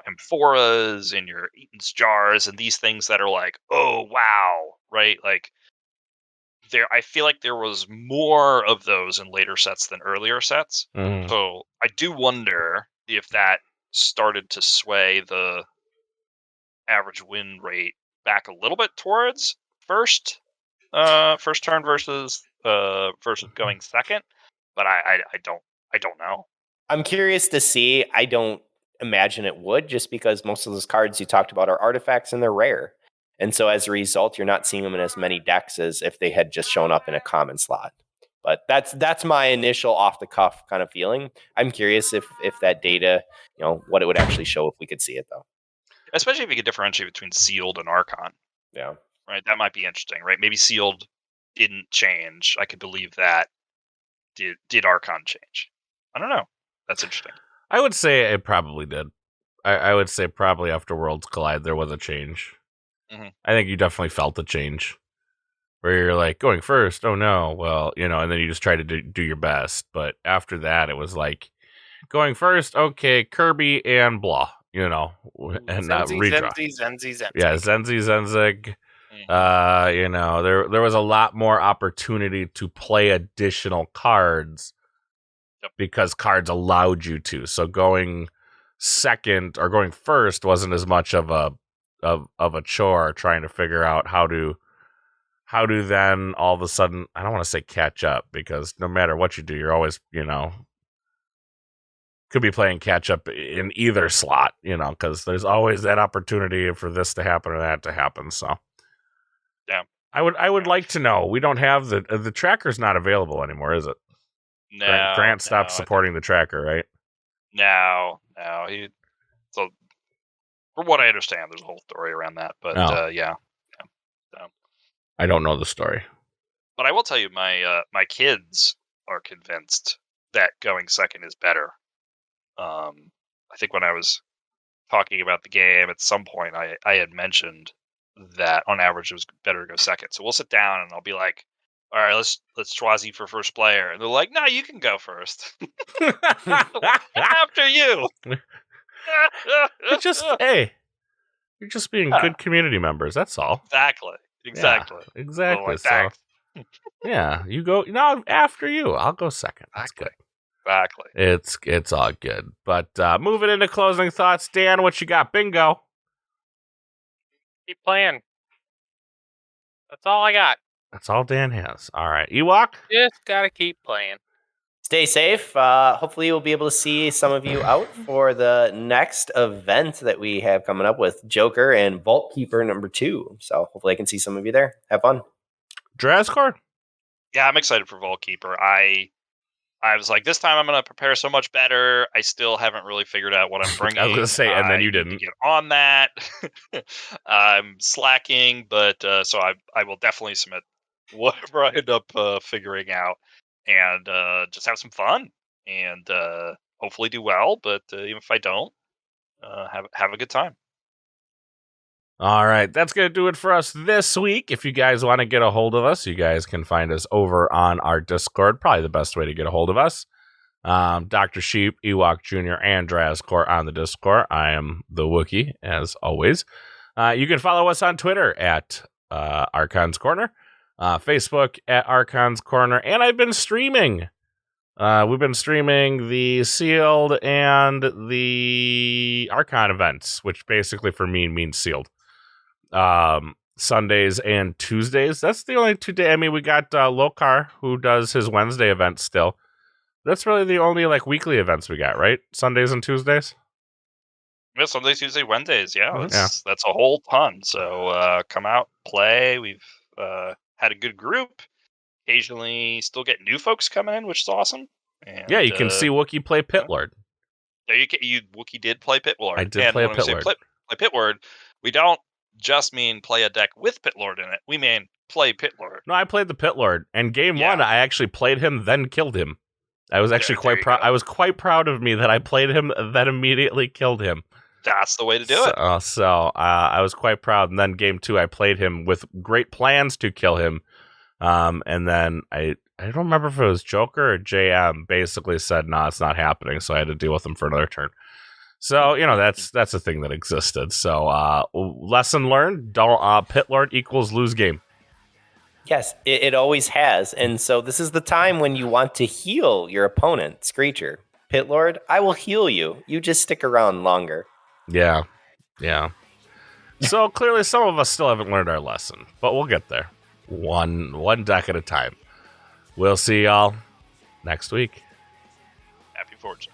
amphoras and your Eaton's jars and these things that are like, oh wow, right? Like I feel like there was more of those in later sets than earlier sets. Mm. So I do wonder if that started to sway the average win rate back a little bit towards first turn versus going second, but I don't know. I'm curious to see. I don't imagine it would, just because most of those cards you talked about are artifacts and they're rare, and so as a result, you're not seeing them in as many decks as if they had just shown up in a common slot. But that's my initial off the cuff kind of feeling. I'm curious if that data, what it would actually show if we could see it though. Especially if you could differentiate between sealed and Archon. Yeah. Right. That might be interesting, right? Maybe sealed didn't change. I could believe that. Did Archon change? I don't know. That's interesting. I would say it probably did. I would say probably after Worlds Collide there was a change. Mm-hmm. I think you definitely felt the change. Where you're like, going first, oh no, well, and then you just try to do your best. But after that, it was like, going first, okay, Kirby and blah, and not redraw. Zenzi. Yeah, Zenzi, Zenzig. There was a lot more opportunity to play additional cards because cards allowed you to. So going second or going first wasn't as much of a chore trying to figure out how to then all of a sudden, I don't want to say catch up, because no matter what you do, you're always, could be playing catch up in either slot, because there's always that opportunity for this to happen or that to happen. So yeah, I would like to know. We don't have the tracker's not available anymore, is it? No. Grant stopped supporting the tracker, right? No. So from what I understand, there's a whole story around that, but yeah. I don't know the story. But I will tell you, my kids are convinced that going second is better. I think when I was talking about the game at some point, I had mentioned that on average it was better to go second. So we'll sit down and I'll be like, all right, let's Schwazi for first player. And they're like, no, you can go first. After you. You're just being good community members. That's all. Exactly. Yeah, exactly. Like so, yeah, you go. No, after you. I'll go second. That's good. Exactly. It's all good. But moving into closing thoughts, Dan, what you got? Bingo. Keep playing. That's all I got. That's all Dan has. All right, Ewok. Just gotta keep playing. Stay safe. Hopefully we'll be able to see some of you out for the next event that we have coming up with Joker and Vault Keeper #2. So hopefully I can see some of you there. Have fun. Drazvore? Yeah, I'm excited for Vault Keeper. I I was like, this time I'm going to prepare so much better. I still haven't really figured out what I'm bringing. I was going to say, and then you need to didn't. get on that. I'm slacking, but so I will definitely submit whatever I end up figuring out, and just have some fun, and hopefully do well. But even if I don't, have a good time. All right, that's going to do it for us this week. If you guys want to get a hold of us, you guys can find us over on our Discord. Probably the best way to get a hold of us. Dr. Sheep, Ewok Jr., and Drazvore on the Discord. I am the Wookie, as always. You can follow us on Twitter at Archons Corner, Facebook at Archons Corner, and I've been streaming. We've been streaming the Sealed and the Archon events, which basically for me means Sealed. Sundays and Tuesdays. That's the only 2 days. I mean, we got Lokar, who does his Wednesday events still. That's really the only weekly events we got, right? Sundays and Tuesdays. Yeah, Sundays, Tuesday, Wednesdays. Yeah, Mhm. that's a whole ton. So come out, play. We've had a good group. Occasionally, still get new folks coming in, which is awesome. And, Yeah, you can see Wookie play Pit Lord. There Wookie did play Pit Lord. I did play a Pit Lord. Play Pit Lord. We don't just mean play a deck with Pit Lord in it. We mean play Pit Lord. No, I played the Pit Lord, and game 1, I actually played him, then killed him. I was actually quite proud. I was quite proud of me that I played him, then immediately killed him. That's the way to do it. So I was quite proud. And then game 2, I played him with great plans to kill him. And then I don't remember if it was Joker or JM basically said, "No, it's not happening." So I had to deal with him for another turn. So that's a thing that existed. So lesson learned: don't Pit Lord equals lose game. Yes, it always has. And so this is the time when you want to heal your opponent, Screecher. Pit Lord, I will heal you. You just stick around longer. Yeah. So clearly some of us still haven't learned our lesson, but we'll get there. One deck at a time. We'll see y'all next week. Happy Fortune.